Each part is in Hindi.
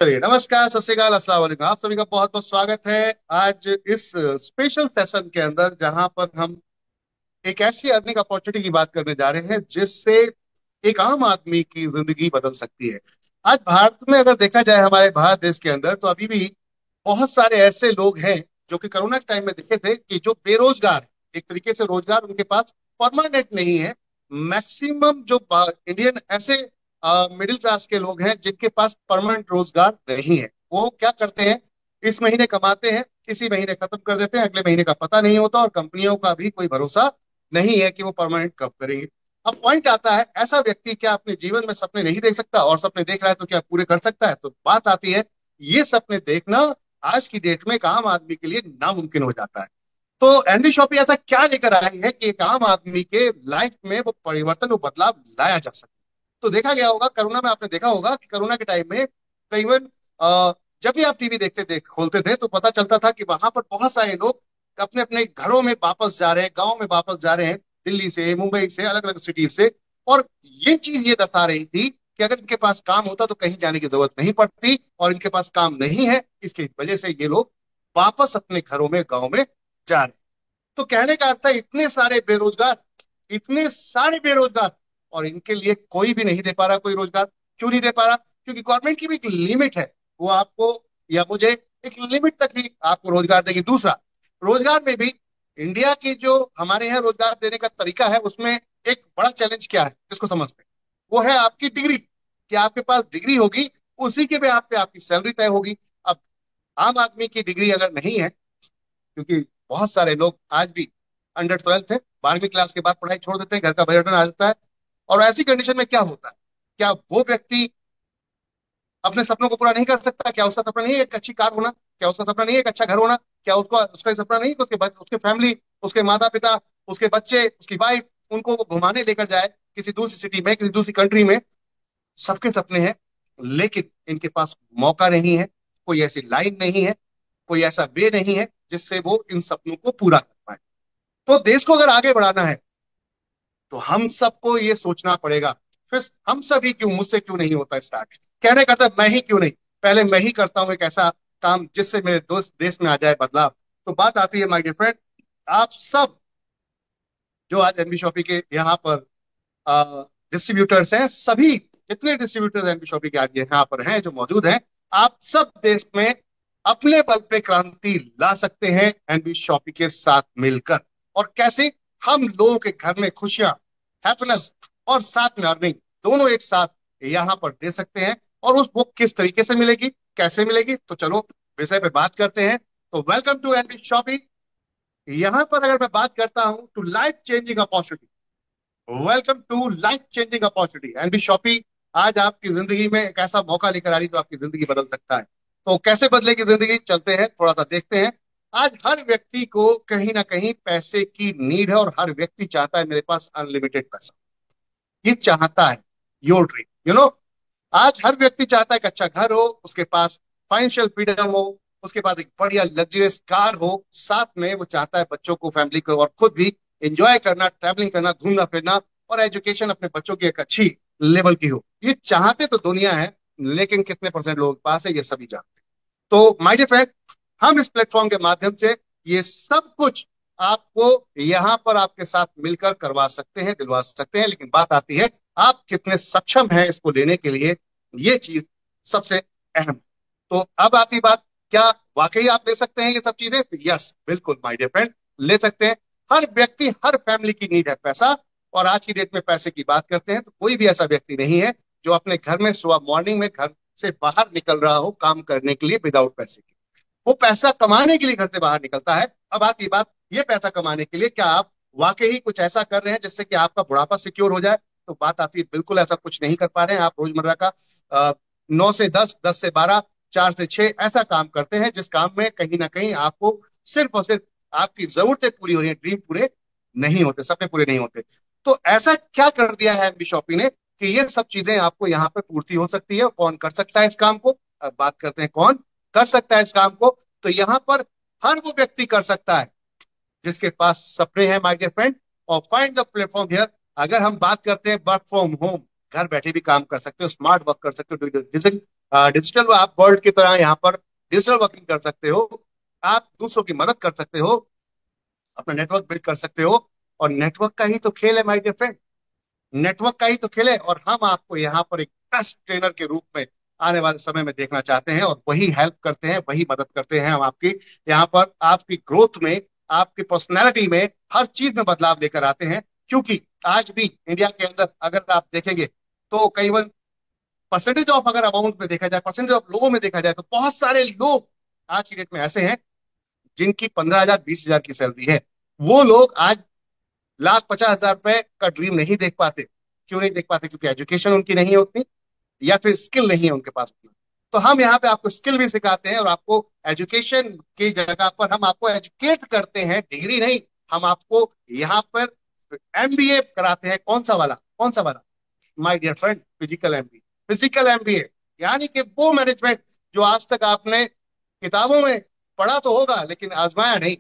चलिए, नमस्कार, सत श्रीकाल, अस्सलाम वालेकुम। आप सभी का बहुत बहुत स्वागत है आज इस स्पेशल सेशन के अंदर, जहां पर हम एक ऐसी अर्निंग अपॉर्चुनिटी की बात करने जा रहे हैं जिससे एक आम आदमी की जिंदगी बदल सकती है। आज भारत में अगर देखा जाए, हमारे भारत देश के अंदर, तो अभी भी बहुत सारे ऐसे लोग हैं जो कि कोरोना के टाइम में देखे थे कि जो बेरोजगार हैं। एक तरीके से रोजगार उनके पास परमानेंट नहीं है। मैक्सिमम जो इंडियन ऐसे मिडिल क्लास के लोग हैं जिनके पास परमानेंट रोजगार नहीं है। वो क्या करते हैं, इस महीने कमाते हैं, इसी महीने खत्म कर देते हैं, अगले महीने का पता नहीं होता, और कंपनियों का भी कोई भरोसा नहीं है कि वो परमानेंट कब करेंगे। अब पॉइंट आता है, ऐसा व्यक्ति क्या अपने जीवन में सपने नहीं देख सकता? और सपने देख रहा है तो क्या पूरे कर सकता है? तो बात आती है, ये सपने देखना आज की डेट में एक आम आदमी के लिए नामुमकिन हो जाता है। तो एनडी शॉपी ऐसा क्या लेकर आई है कि एक आम आदमी के लाइफ में वो परिवर्तन, वो बदलाव लाया जा सके। तो देखा गया होगा, कोरोना में आपने देखा होगा कि कोरोना के टाइम में करीबन जब भी आप टीवी खोलते थे, तो पता चलता था कि वहां पर बहुत सारे लोग अपने अपने घरों में वापस जा रहे हैं, गांव में वापस जा रहे हैं, दिल्ली से, मुंबई से, अलग अलग सिटीज से। और ये चीज ये दर्शा रही थी कि अगर इनके पास काम होता तो कहीं जाने की जरूरत नहीं पड़ती, और इनके पास काम नहीं है, इसकी वजह से ये लोग वापस अपने घरों में, गांव में जा रहे हैं। तो कहने का अर्थ है, इतने सारे बेरोजगार, इतने सारे बेरोजगार, और इनके लिए कोई भी नहीं दे पा रहा कोई रोजगार। क्यों नहीं दे पा रहा? क्योंकि गवर्नमेंट की भी एक लिमिट है। वो आपको या मुझे एक लिमिट तक ही आपको रोजगार देगी। दूसरा, रोजगार में भी इंडिया की जो हमारे यहाँ रोजगार देने का तरीका है, उसमें एक बड़ा चैलेंज क्या है इसको समझते हैं, वो है आपकी डिग्री। कि आपके पास डिग्री होगी, उसी के पे आपकी सैलरी तय होगी। अब आम आदमी की डिग्री अगर नहीं है, क्योंकि बहुत सारे लोग आज भी अंडर 12th है, 12वीं क्लास के बाद पढ़ाई छोड़ देते हैं, घर का बर्डन आ जाता है। और ऐसी कंडीशन में क्या होता है, क्या वो व्यक्ति अपने सपनों को पूरा नहीं कर सकता? क्या उसका सपना नहीं है एक अच्छी कार होना? क्या उसका सपना नहीं है एक अच्छा घर होना? क्या उसका उसका सपना नहीं है कि उसके फैमिली, उसके माता पिता, उसके बच्चे, उसकी वाइफ, उनको वो घुमाने लेकर जाए किसी दूसरी सिटी में, किसी दूसरी कंट्री में? सबके सपने हैं, लेकिन इनके पास मौका नहीं है, कोई ऐसी लाइन नहीं है, कोई ऐसा वे नहीं है जिससे वो इन सपनों को पूरा कर पाए। तो देश को अगर आगे बढ़ाना है, तो हम सबको ये सोचना पड़ेगा। फिर हम सभी क्यों, मुझसे क्यों नहीं होता स्टार्ट? कहने का था, मैं ही क्यों नहीं, पहले मैं ही करता हूं एक ऐसा काम जिससे मेरे दोस्त देश में आ जाए बदलाव। तो बात आती है, माय डियर फ्रेंड, आप सब जो आज एनबी शॉपी के यहाँ पर डिस्ट्रीब्यूटर्स हैं, सभी जितने डिस्ट्रीब्यूटर्स एनबी शॉपी के आगे यहाँ पर हैं, जो मौजूद हैं, आप सब देश में अपने बल पे क्रांति ला सकते हैं एनबी शॉपी के साथ मिलकर। और कैसे? हम लोगों के घर में खुशियां, हैप्पीनेस, और साथ में अर्निंग, दोनों एक साथ यहाँ पर दे सकते हैं। और उस बुक किस तरीके से मिलेगी, कैसे मिलेगी, तो चलो विषय पे बात करते हैं। तो वेलकम टू एनबी शॉपी। यहां पर अगर मैं बात करता हूं to life changing opportunity, welcome to life changing opportunity, NB shoppe आज आपकी जिंदगी में एक ऐसा मौका लेकर आ रही है जो आपकी जिंदगी बदल सकता है। तो कैसे बदलेगी जिंदगी, चलते हैं थोड़ा सा देखते हैं। आज हर व्यक्ति को कहीं ना कहीं पैसे की नीड है, और हर व्यक्ति चाहता है मेरे पास अनलिमिटेड पैसा। ये चाहता है, योर ड्रीम, आज हर व्यक्ति चाहता है कि अच्छा घर हो, उसके पास फाइनेंशियल फ्रीडम हो, उसके पास एक बढ़िया लग्जरियस कार हो, साथ में वो चाहता है बच्चों को, फैमिली को, और खुद भी एंजॉय करना, ट्रैवलिंग करना, घूमना फिरना, और एजुकेशन अपने बच्चों की एक अच्छी लेवल की हो। ये चाहते तो दुनिया है, लेकिन कितने परसेंट लोगों के पास है, ये सभी जानते हैं। तो माय डियर फ्रेंड, हम इस प्लेटफॉर्म के माध्यम से ये सब कुछ आपको यहां पर आपके साथ मिलकर करवा सकते हैं, दिलवा सकते हैं। लेकिन बात आती है, आप कितने सक्षम हैं इसको लेने के लिए, ये चीज सबसे अहम। तो अब आती बात, क्या वाकई आप ले सकते हैं ये सब चीजें? तो यस, बिल्कुल माय डियर फ्रेंड, ले सकते हैं। हर व्यक्ति, हर फैमिली की नीड है पैसा। और आज की डेट में पैसे की बात करते हैं तो कोई भी ऐसा व्यक्ति नहीं है जो अपने घर में सुबह मॉर्निंग में घर से बाहर निकल रहा हो काम करने के लिए विदाउट पैसे के। वो पैसा कमाने के लिए घर से बाहर निकलता है। अब आती बात, ये पैसा कमाने के लिए क्या आप वाकई ही कुछ ऐसा कर रहे हैं जिससे कि आपका बुढ़ापा सिक्योर हो जाए? तो बात आती है, बिल्कुल ऐसा कुछ नहीं कर पा रहे हैं। आप रोजमर्रा का 9 से 10, 10 से 12, 4 से 6 ऐसा काम करते हैं जिस काम में कहीं ना कहीं आपको सिर्फ और सिर्फ आपकी जरूरतें पूरी हो रही है, ड्रीम पूरे नहीं होते, सपने पूरे नहीं होते। तो ऐसा क्या कर दिया है एमबी शॉपी ने कि ये सब चीजें आपको यहाँ पे पूर्ति हो सकती है? कौन कर सकता है इस काम को? अब बात करते हैं, कौन कर सकता है इस काम को। तो यहाँ पर हर वो व्यक्ति कर सकता है जिसके पास सपने हैं, माय डियर फ्रेंड। और फाइंड द प्लेटफॉर्म हियर। अगर हम बात करते हैं वर्क फ्रॉम होम, घर बैठे भी काम कर सकते हो, स्मार्ट वर्क कर सकते हो, डिजिटल आप वर्ल्ड की तरह यहाँ पर डिजिटल वर्किंग कर सकते हो। आप दूसरों की मदद कर सकते हो, अपना नेटवर्क बिल्ड कर सकते हो। और नेटवर्क का ही तो खेल है माय डियर फ्रेंड, नेटवर्क का ही तो खेल है। और हम आपको यहाँ पर एक बेस्ट ट्रेनर के रूप में आने वाले समय में देखना चाहते हैं, और वही हेल्प करते हैं, वही मदद करते हैं हम आपकी यहाँ पर, आपकी ग्रोथ में, आपकी पर्सनैलिटी में, हर चीज में बदलाव लेकर आते हैं। क्योंकि आज भी इंडिया के अंदर अगर आप देखेंगे तो कई परसेंटेज ऑफ, अगर अमाउंट में देखा जाए, परसेंटेज ऑफ लोगों में देखा जाए, तो बहुत सारे लोग आज की डेट में ऐसे हैं जिनकी 15,000 20,000 की सैलरी है। वो लोग आज 1,50,000 रुपए का ड्रीम नहीं देख पाते। क्यों नहीं देख पाते? क्योंकि एजुकेशन उनकी नहीं है उतनी, या फिर स्किल नहीं है उनके पास उतना। तो हम यहाँ पे आपको स्किल भी सिखाते हैं, और आपको एजुकेशन की जगह पर हम आपको एजुकेट करते हैं, डिग्री नहीं। हम आपको यहाँ पर एमबीए कराते हैं। कौन सा वाला? कौन सा वाला my dear friend? Physical MBA. Physical MBA यानी कि वो मैनेजमेंट जो आज तक आपने किताबों में पढ़ा तो होगा लेकिन आजमाया नहीं।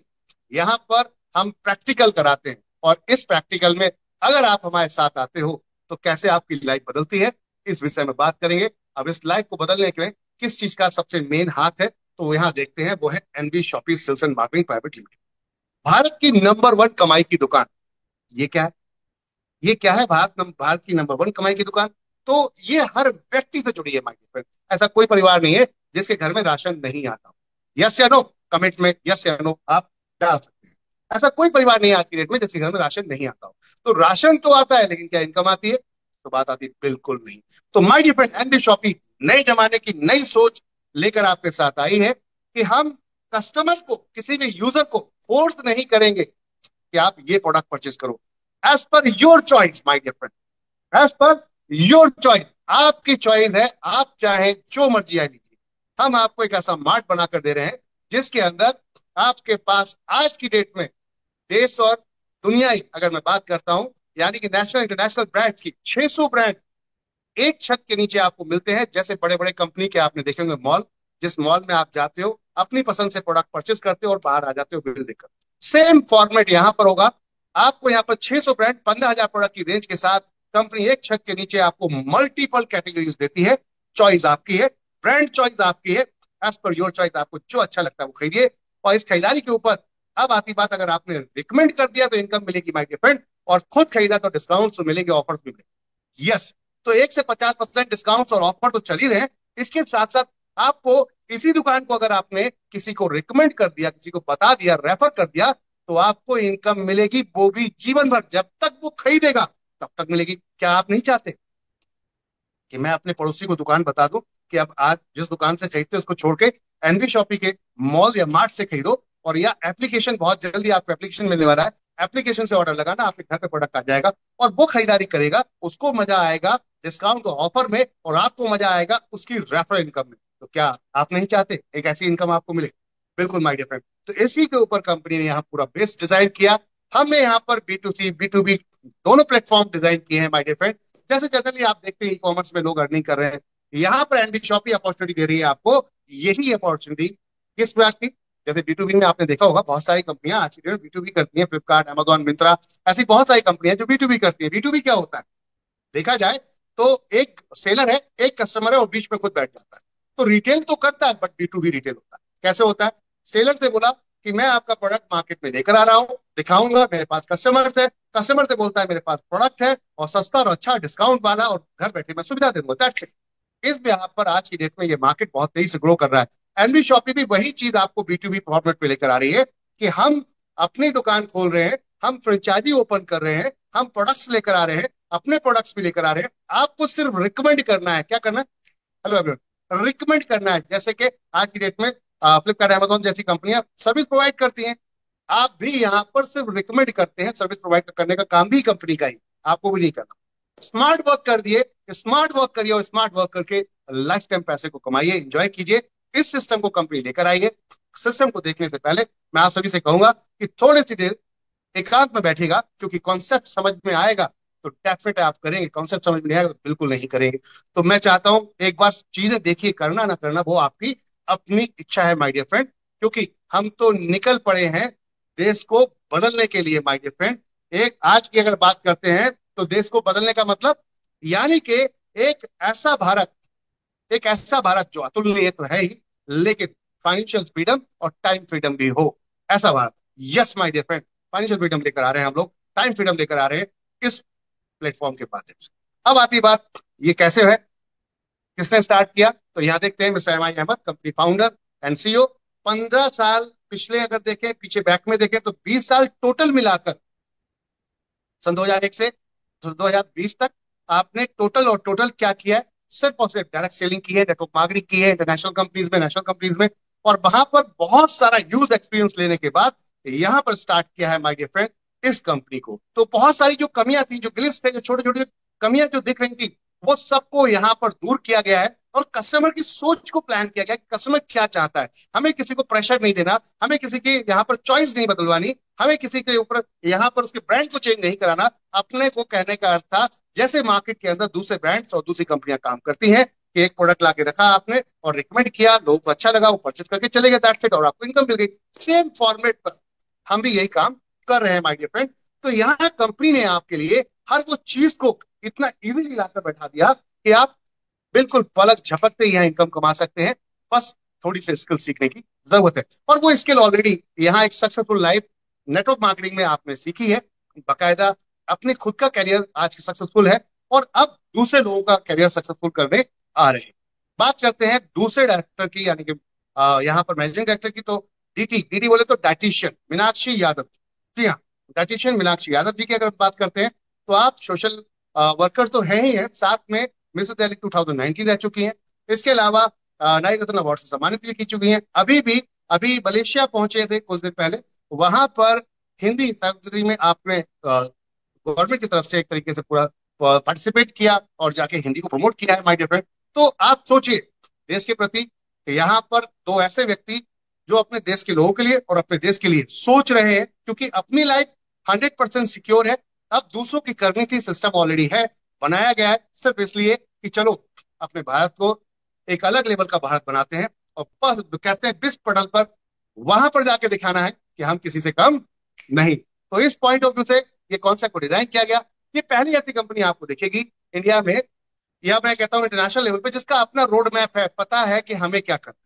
यहाँ पर हम प्रैक्टिकल कराते हैं, और इस प्रैक्टिकल में अगर आप हमारे साथ आते हो तो कैसे आपकी लाइफ बदलती है, इस विषय में बात करेंगे। अब इस लाइफ को बदलने के लिए किस चीज का सबसे मेन हाथ है, तो यहाँ देखते हैं, वो है NB shoppe sales and marketing private limited, Bharat की नंबर वन कमाई की दुकान। ये क्या है? ये क्या है? भारत की नंबर वन कमाई की दुकान। तो ये हर व्यक्ति से जुड़ी है माय फ्रेंड। ऐसा कोई परिवार नहीं है जिसके घर में राशन नहीं आता हो। यस या नो? कमेंट में यस या नो आप डाल सकते हैं। ऐसा कोई परिवार नहीं है आज की डेट में जिसके घर में राशन नहीं आता हो। तो राशन तो आता है, लेकिन क्या इनकम आती है? तो बात आती है बिल्कुल नहीं। तो my dear friend, NB shoppe नए जमाने की नई सोच लेकर आपके साथ आई है कि हम कस्टमर को, किसी भी यूजर को फोर्स नहीं करेंगे कि आप ये प्रोडक्ट परचेज करो। As per your choice my dear friend, as per your choice, आपकी चॉइस है, आप चाहे जो मर्जी आई लीजिए। हम आपको एक ऐसा मार्ट बनाकर दे रहे हैं जिसके अंदर आपके पास आज की डेट में देश और दुनियाई अगर मैं बात करता हूं, यानी कि नेशनल इंटरनेशनल ब्रांड की 600 ब्रांड एक छत के नीचे आपको मिलते हैं। जैसे बड़े बड़े कंपनी के आपने देखे होंगे मॉल, जिस मॉल में आप जाते हो, अपनी पसंद से प्रोडक्ट परचेज करते हो और बाहर आ जाते हो बिल देकर, सेम फॉर्मेट यहां पर होगा। आपको यहाँ पर 600 ब्रांड 15,000 प्रोडक्ट की रेंज के साथ कंपनी एक छत के नीचे आपको मल्टीपल कैटेगरीज देती है। चॉइस आपकी है, ब्रांड चॉइस आपकी है, एज पर योर चॉइस। आपको जो अच्छा लगता है वो खरीदिए। और इस खरीदारी के ऊपर अब आती बात, अगर आपने रिकमेंड कर दिया तो इनकम मिलेगी माय डियर फ्रेंड, और खुद खरीदा तो डिस्काउंट मिलेंगे, ऑफर भी मिलेंगे। यस, तो 1 से 50% डिस्काउंट और ऑफर तो चल ही रहे हैं। इसके साथ साथ आपको इसी दुकान को अगर आपने किसी को रिकमेंड कर दिया, किसी को बता दिया, रेफर कर दिया, तो आपको इनकम मिलेगी, वो भी जीवन भर, जब तक वो खरीदेगा तब तक मिलेगी। क्या आप नहीं चाहते कि मैं अपने पड़ोसी को दुकान बता दूं कि अब आज जिस दुकान से खरीदते उसको छोड़ के एनवी शॉपी के मॉल या मार्ट से खरीदो? और या एप्लीकेशन, बहुत जल्दी आपको एप्लीकेशन मिलने वाला है, एप्लीकेशन से ऑर्डर लगाना, आपके घर पे प्रोडक्ट आ जाएगा और वो खरीदारी करेगा, उसको मजा आएगा डिस्काउंट ऑफर में, और आपको मजा आएगा उसकी रेफरल इनकम में। तो क्या आप नहीं चाहते एक ऐसी इनकम आपको मिले? बिल्कुल माय डियर फ्रेंड। तो इसी के ऊपर कंपनी ने यहाँ पूरा बेस डिजाइन किया। हमने यहाँ पर B2C B2B दोनों प्लेटफॉर्म डिजाइन किए हैं माय डियर फ्रेंड। जैसे जनरली आप देखते हैं ई कॉमर्स में लोग अर्निंग कर रहे हैं, यहाँ पर एनबी शॉपी अपॉर्चुनिटी दे रही है आपको यही अपॉर्चुनिटी। किस बात की? जैसे B2B में आपने देखा होगा बहुत सारी कंपनियां आज की डेट में B2B करती हैं, फ्लिपकार्ट, अमेजॉन, मिंत्रा, ऐसी बहुत सारी कंपनियां जो B2B करती हैं। B2B क्या होता है देखा जाए तो एक सेलर है, एक कस्टमर है, और बीच में खुद बैठ जाता है। तो रिटेल तो करता है, बट B2B रिटेल होता है। कैसे होता है? सेलर से बोला कि मैं आपका प्रोडक्ट मार्केट में लेकर आ रहा हूँ, दिखाऊंगा, मेरे पास कस्टमर्स है। कस्टमर से बोलता है मेरे पास प्रोडक्ट है और सस्ता और अच्छा डिस्काउंट वाला, और घर बैठे मैं सुविधा दे दूंगा, दैट्स इट। इस बिहार पर आज की डेट में ये मार्केट बहुत तेजी से ग्रो कर रहा है। एनबी शॉपी भी वही चीज आपको B2B फॉर्मेट पे लेकर आ रही है कि हम अपनी दुकान खोल रहे हैं, हम फ्रेंचाइजी ओपन कर रहे हैं, हम प्रोडक्ट्स लेकर आ रहे हैं, अपने प्रोडक्ट्स भी लेकर आ रहे हैं। आपको सिर्फ रिकमेंड करना है। क्या करना है? हेलो एवरीवन, रिकमेंड करना है। जैसे कि आज की डेट में फ्लिपकार्ट, अमेजोन जैसी कंपनियां सर्विस प्रोवाइड करती हैं, आप भी यहाँ पर सिर्फ रिकमेंड करते हैं। सर्विस प्रोवाइड करने का काम भी कंपनी का ही, आपको भी नहीं करना। स्मार्ट वर्क कर दिए, स्मार्ट वर्क करिए, और स्मार्ट वर्क करके लाइफ टाइम पैसे को कमाइए, एंजॉय कीजिए। इस सिस्टम को कंपनी लेकर आई है। सिस्टम को देखने से पहले मैं आप सभी से कहूंगा कि थोड़ी सी देर एकांत में बैठेगा, क्योंकि कॉन्सेप्ट समझ में आएगा तो डेफिनेट आप करेंगे, कॉन्सेप्ट समझ में नहीं आएगा तो बिल्कुल नहीं करेंगे। तो मैं चाहता हूं एक बार चीजें देखिए, करना ना करना वो आपकी अपनी इच्छा है माय डियर फ्रेंड, क्योंकि हम तो निकल पड़े हैं देश को बदलने के लिए माय डियर फ्रेंड। एक आज की अगर बात करते हैं तो देश को बदलने का मतलब यानी कि एक ऐसा भारत एक ऐसा भारत जो अतुलनीय तो है ही, लेकिन फाइनेंशियल फ्रीडम और टाइम फ्रीडम भी हो, ऐसा Bharat. Yes my dear friend, financial freedom लेकर आ रहे हैं हम लोग, टाइम फ्रीडम लेकर आ रहे हैं इस प्लेटफॉर्म के माध्यम से। अब आती बात, ये कैसे है, किसने स्टार्ट किया? तो यहाँ देखते हैं mister M I Ahmad, company founder and CEO. 15 साल पिछले अगर देखें, पीछे बैक में देखें, तो 20 साल टोटल मिलाकर, सन 2001 से 2020 तक आपने टोटल और टोटल क्या किया है? सिर्फ और सिर्फ डायरेक्ट सेलिंग की है, नेटवर्क मार्केटिंग की है, इंटरनेशनल कंपनीज में, नेशनल कंपनीज में, और वहां पर बहुत सारा यूज एक्सपीरियंस लेने के बाद यहां पर स्टार्ट किया है माय डियर फ्रेंड इस कंपनी को। तो बहुत सारी जो कमियां थी, जो ग्लिच थे, जो छोटे छोटे कमियां जो दिख रही थी, वो सबको यहाँ पर दूर किया गया है, और कस्टमर की सोच को प्लान किया गया कि कस्टमर क्या चाहता है। हमें किसी को प्रेशर नहीं देना, हमें किसी की यहाँ पर चॉइस नहीं बदलवानी, हमें किसी के ऊपर यहाँ पर उसके ब्रांड को चेंज नहीं कराना। अपने को कहने का अर्थ था, जैसे मार्केट के अंदर दूसरे ब्रांड्स और दूसरी कंपनियां काम करती हैं, कि एक प्रोडक्ट ला के रखा आपने और रिकमेंड किया, लोगों को अच्छा लगा, वो परचेज करके चले गए, दैट्स इट, और आपको इनकम मिल गई। सेम फॉर्मेट पर हम भी यही काम कर रहे हैं माय डियर फ्रेंड। तो यहाँ कंपनी ने आपके लिए हर वो चीज को इतना इजीली लाकर बैठा दिया कि आप बिल्कुल पलक झपकते ही यहाँ इनकम कमा सकते हैं। बस थोड़ी सी स्किल सीखने की जरूरत है, और वो स्किल ऑलरेडी यहाँ एक सक्सेसफुल लाइफ नेटवर्क मार्केटिंग में आपने सीखी है, बाकायदा अपने खुद का करियर आज सक्सेसफुल है, और अब दूसरे लोगों का करियर सक्सेसफुल करने आ रहे हैं। बात करते हैं दूसरे डायरेक्टर की, यानी कि यहाँ पर मैनेजिंग डायरेक्टर की। तो डीटी डीटी बोले तो डाइटिशियन मीनाक्षी यादव। जी हाँ, डाइटिशियन मीनाक्षी यादव जी की अगर बात करते हैं, तो आप सोशल वर्कर तो हैं ही हैं, साथ में मिस दिल्ली 2019 रह चुकी हैं। इसके अलावा नारी रत्न अवार्ड से सम्मानित भी की चुकी हैं। अभी मलेशिया पहुंचे थे कुछ दिन पहले, वहां पर हिंदी फैकल्टी में आपने गवर्नमेंट की तरफ से एक तरीके से पूरा पार्टिसिपेट किया और जाके हिंदी को प्रमोट किया है माय डियर फ्रेंड। तो आप सोचिए, देश के प्रति यहाँ पर दो ऐसे व्यक्ति जो अपने देश के लोगों के लिए और अपने देश के लिए सोच रहे हैं, क्योंकि अपनी लाइफ 100% सिक्योर है। अब दूसरों की करनी थी, सिस्टम ऑलरेडी है, बनाया गया है सिर्फ इसलिए कि चलो अपने भारत को एक अलग लेवल का भारत बनाते हैं, और बस कहते हैं बिस पटल पर वहां पर जाके दिखाना है कि हम किसी से कम नहीं। तो इस पॉइंट ऑफ व्यू से ये कॉन्सेप्ट को डिजाइन किया गया। ये पहली ऐसी कंपनी आपको दिखेगी इंडिया में, या मैं कहता हूं इंटरनेशनल लेवल पे, जिसका अपना रोड मैप है, पता है कि हमें क्या करना है।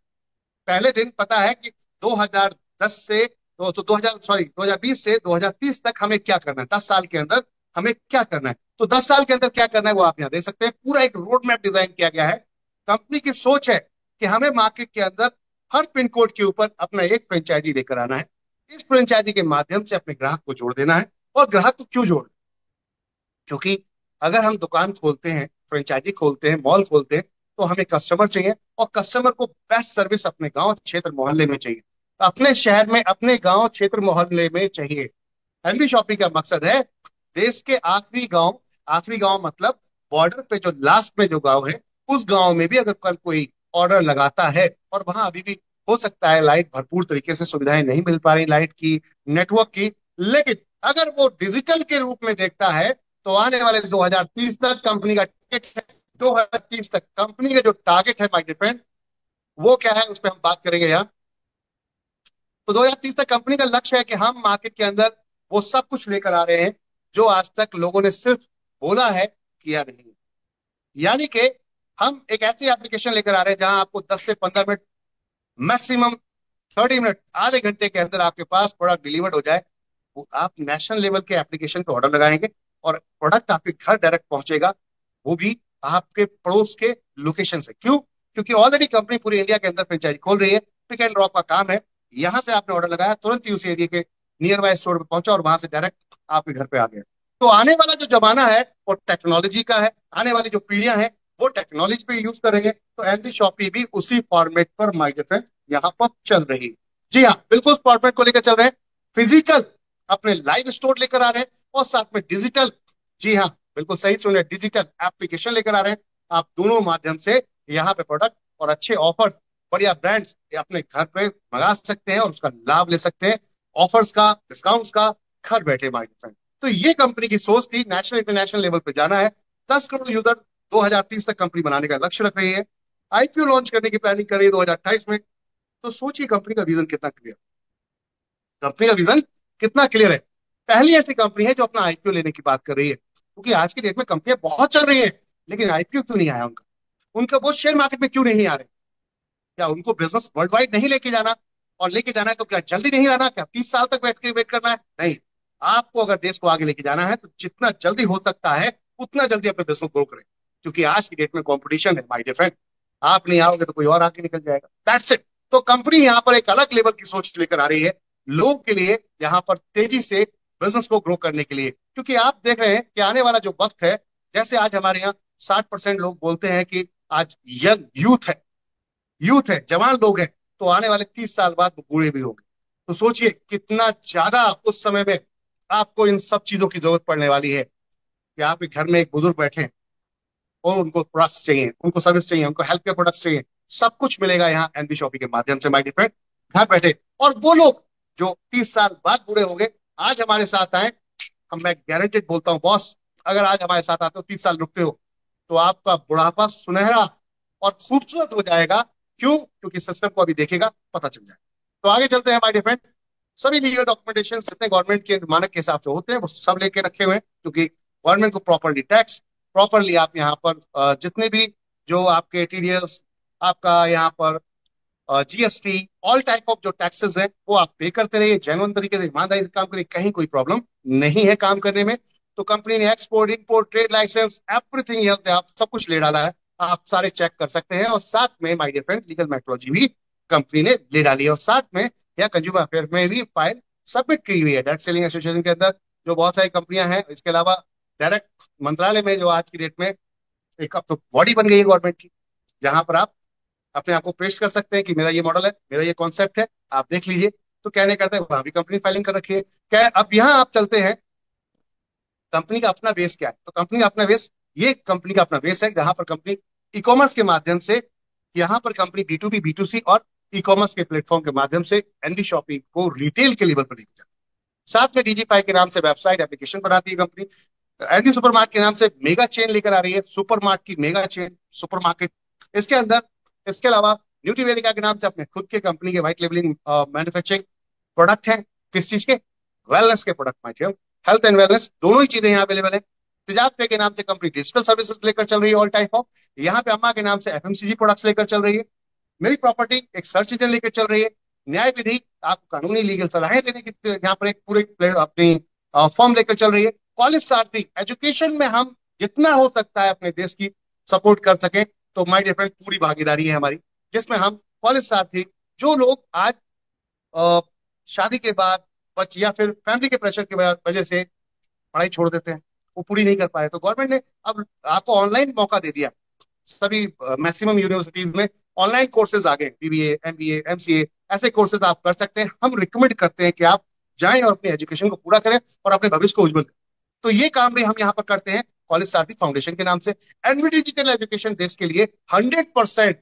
पहले दिन पता है कि 2010 से तो 2000 सॉरी 2020 से 2030 तक हमें क्या करना है, 10 साल के अंदर हमें क्या करना है। तो 10 साल के अंदर क्या करना है वो आप यहाँ देख सकते हैं, पूरा एक रोड मैप डिजाइन किया गया है। कंपनी की सोच है कि हमें मार्केट के अंदर हर पिन कोड के ऊपर अपना एक फ्रेंचाइजी लेकर आना है, इस फ्रेंचाइजी के माध्यम से अपने ग्राहक को जोड़ देना है। और ग्राहक को क्यों जोड़? क्योंकि अगर हम दुकान खोलते हैं, फ्रेंचाइजी खोलते हैं, मॉल खोलते हैं, तो हमें कस्टमर चाहिए, और कस्टमर को बेस्ट सर्विस अपने गांव क्षेत्र मोहल्ले में चाहिए, तो अपने शहर में, अपने गांव क्षेत्र मोहल्ले में चाहिए। एमबी शॉपिंग का मकसद है देश के आखिरी गांव मतलब बॉर्डर पे जो लास्ट में जो गांव है, उस गांव में भी अगर कल कोई ऑर्डर लगाता है, और वहां अभी भी हो सकता है लाइट भरपूर तरीके से सुविधाएं नहीं मिल पा रही, लाइट की, नेटवर्क की, लेकिन अगर वो डिजिटल के रूप में देखता है, तो आने वाले 2030 तक कंपनी का टारगेट है, 2030 तक कंपनी का जो टारगेट है माय डियर फ्रेंड, वो क्या है उस पर हम बात करेंगे यहाँ। तो 2030 तक कंपनी का लक्ष्य है कि हम मार्केट के अंदर वो सब कुछ लेकर आ रहे हैं जो आज तक लोगों ने सिर्फ बोला है, किया नहीं। यानी कि हम एक ऐसी एप्लीकेशन लेकर आ रहे हैं जहां आपको 10 से 15 मिनट, मैक्सिमम 30 मिनट, आधे घंटे के अंदर आपके पास प्रोडक्ट डिलीवर्ड हो जाए। वो आप नेशनल लेवल के एप्लीकेशन पे ऑर्डर लगाएंगे और प्रोडक्ट आपके घर डायरेक्ट पहुंचेगा, वो भी आपके पड़ोस के लोकेशन से। क्यों? क्योंकि ऑलरेडी कंपनी पूरी इंडिया के अंदर फ्रेंचाइजी खोल रही है, पिक एंड ड्रॉप का काम है। यहां से आपने ऑर्डर लगाया, तुरंत ही उस एरिया के नियर बाय स्टोर पे पहुंचा, और वहां से डायरेक्ट आपके घर पे आ गया। तो आने वाला जो जमाना है वो टेक्नोलॉजी का है, आने वाली जो पीढ़ियां हैं वो टेक्नोलॉजी पे यूज करेंगे। तो एलजी शॉपी भी उसी फॉर्मेट पर माइग्रेट यहाँ पर चल रही है। जी हाँ, बिल्कुल उस फॉर्मेट को लेकर चल रहे हैं। फिजिकल अपने लाइव स्टोर लेकर आ रहे हैं, और साथ में डिजिटल, जी हाँ बिल्कुल सही सुने, डिजिटल एप्लीकेशन लेकर आ रहे हैं। आप दोनों माध्यम से यहाँ पे प्रोडक्ट और अच्छे ऑफर, बढ़िया ब्रांड्स अपने घर पे मंगा सकते हैं और उसका लाभ ले सकते हैं, ऑफर्स का, डिस्काउंट्स का, घर बैठे माय फ्रेंड। तो ये कंपनी की सोच थी, नेशनल इंटरनेशनल लेवल पे जाना है। 10 करोड़ यूजर 2030 तक कंपनी बनाने का लक्ष्य रख रही है। आईपीओ लॉन्च करने की प्लानिंग कर रही है 2028 में। तो सोचिए कंपनी का विजन कितना क्लियर, कंपनी का विजन कितना क्लियर है। पहली ऐसी कंपनी है जो अपना आईपीओ लेने की बात कर रही है, क्योंकि आज की डेट में कंपनियां बहुत चल रही है, लेकिन आईपीओ क्यों नहीं आया उनका? उनका वो शेयर मार्केट में क्यों नहीं आ रहे? क्या उनको बिजनेस वर्ल्ड वाइड नहीं लेके जाना? और लेके जाना है तो क्या जल्दी नहीं आना? क्या 30 साल तक बैठ के वेट करना है? नहीं। आपको अगर देश को आगे लेके जाना है तो जितना जल्दी हो सकता है उतना जल्दी अपने बिजनेस को ग्रो करें, क्योंकि आज की डेट में कंपटीशन है माय डियर फ्रेंड। आप नहीं आओगे तो कोई और आगे निकल जाएगा, दैट्स इट। तो कंपनी यहाँ पर एक अलग लेवल की सोच लेकर आ रही है लोगों के लिए, यहाँ पर तेजी से बिजनेस को ग्रो करने के लिए। क्योंकि आप देख रहे हैं कि आने वाला जो वक्त है, जैसे आज हमारे यहाँ 60% लोग बोलते हैं कि आज यंग यूथ है, जवान लोग हैं, तो आने वाले 30 साल बाद वो बूढ़े भी होंगे। तो सोचिए कितना ज्यादा उस समय में आपको इन सब चीजों की जरूरत पड़ने वाली है कि आपके घर में एक बुजुर्ग बैठे हैं और उनको प्रोडक्ट्स चाहिए, उनको सर्विस चाहिए, उनको हेल्थ केयर प्रोडक्ट्स चाहिए। सब कुछ मिलेगा यहाँ एनबी शॉपिंग के माध्यम से माय डियर, घर बैठे। और वो लोग जो 30 साल बाद बूढ़े हो गए, आज हमारे साथ आए, हम मैं गारंटेड बोलता हूँ बॉस, अगर आज हमारे साथ आते हो 30 साल रुकते हो तो आपका बुढ़ापा सुनहरा और खूबसूरत हो जाएगा। क्यों? क्योंकि सिस्टम को अभी देखेगा, पता चल जाएगा। तो आगे चलते हैं माय डियर फ्रेंड। सभी लीगल डॉक्यूमेंटेशन जितने गवर्नमेंट के मानक के हिसाब से होते हैं वो सब लेके रखे हुए हैं, क्योंकि गवर्नमेंट को प्रॉपरली टैक्स, प्रॉपरली आप यहाँ पर जितने भी जो आपके टीडीएस, आपका यहाँ पर जीएसटी, ऑल टाइप ऑफ जो टैक्सेस हैं वो आप पे करते रहिए, जेन्युइन तरीके से ईमानदारी से काम करिए, कहीं कोई प्रॉब्लम नहीं है काम करने में। तो कंपनी ने export, import, trade license, everything आप सब कुछ ले डाला है, आप सारे चेक कर सकते हैं। और साथ में my dear friend legal metrology भी कंपनी ने ले डाली है, और साथ में या कंज्यूमर अफेयर में भी फाइल सबमिट की हुई है डायरेक्ट सेलिंग एसोसिएशन के अंदर। जो बहुत सारी कंपनियां हैं, इसके अलावा डायरेक्ट मंत्रालय में जो आज की डेट में एक अब तो बॉडी बन गई है गवर्नमेंट की, जहां पर आप अपने आप को पेश कर सकते हैं कि मेरा ये मॉडल है, मेरा ये कॉन्सेप्ट है, आप देख लीजिए। तो कहने करते हैं वहां भी कंपनी फाइलिंग कर रखी है। क्या अब यहाँ आप चलते हैं कंपनी का अपना बेस क्या है? तो कंपनी का अपना बेस, ये कंपनी का अपना बेस है जहां पर कंपनी ई कॉमर्स के माध्यम से, यहाँ पर company B to B, B to C और ई कॉमर्स के प्लेटफॉर्म के माध्यम से एनडी शॉपिंग को रिटेल के लेवल पर लेकर जाती है। साथ में डीजी5 के नाम से वेबसाइट एप्लीकेशन बनाती है कंपनी। एनडी सुपरमार्ट के नाम से मेगा चेन लेकर आ रही है, सुपरमार्ट की मेगा चेन सुपरमार्केट। इसके अंदर इसके अलावा न्यूट्रीवेलिका के नाम से अपने खुद के कंपनी के व्हाइट लेबलिंग मैन्युफैक्चरिंग प्रोडक्ट हैं। किस चीज के? वेलनेस के product, might, health and wellness दोनों ही चीजें यहाँ अवेलेबल है। तेजाब पे के नाम से कंपनी डिजिटल सर्विसेज लेकर चल रही है, ऑल टाइप ऑफ। यहाँ पे अम्मा के नाम से एफएमसीजी प्रोडक्ट्स लेकर चल रही है। मेरी प्रॉपर्टी एक सर्च इंजन लेकर चल रही है। न्याय विधि आपको कानूनी लीगल सलाहें देने की यहाँ पर एक पूरे अपनी फॉर्म लेकर चल रही है। कॉलेज सारथी, एजुकेशन में हम जितना हो सकता है अपने देश की सपोर्ट कर सकें, तो माय डियर फ्रेंड पूरी भागीदारी है हमारी, जिसमें हम कॉलेज सारथी, जो लोग आज अ, शादी के बाद बच या फिर फैमिली के प्रेशर की वजह से पढ़ाई छोड़ देते हैं, वो पूरी नहीं कर पाए, तो गवर्नमेंट ने अब आपको ऑनलाइन मौका दे दिया। सभी मैक्सिमम यूनिवर्सिटीज में ऑनलाइन कोर्सेज आ गए, बीबीए, एमबीए, एमसीए, ऐसे कोर्सेज आप कर सकते हैं। हम रिकमेंड करते हैं कि आप जाएं और अपनी एजुकेशन को पूरा करें और अपने भविष्य को उज्जवल करें। तो ये काम भी हम यहाँ पर करते हैं कॉलेज सारथी फाउंडेशन के नाम से। एनवी डिजिटल एजुकेशन देश के लिए 100%,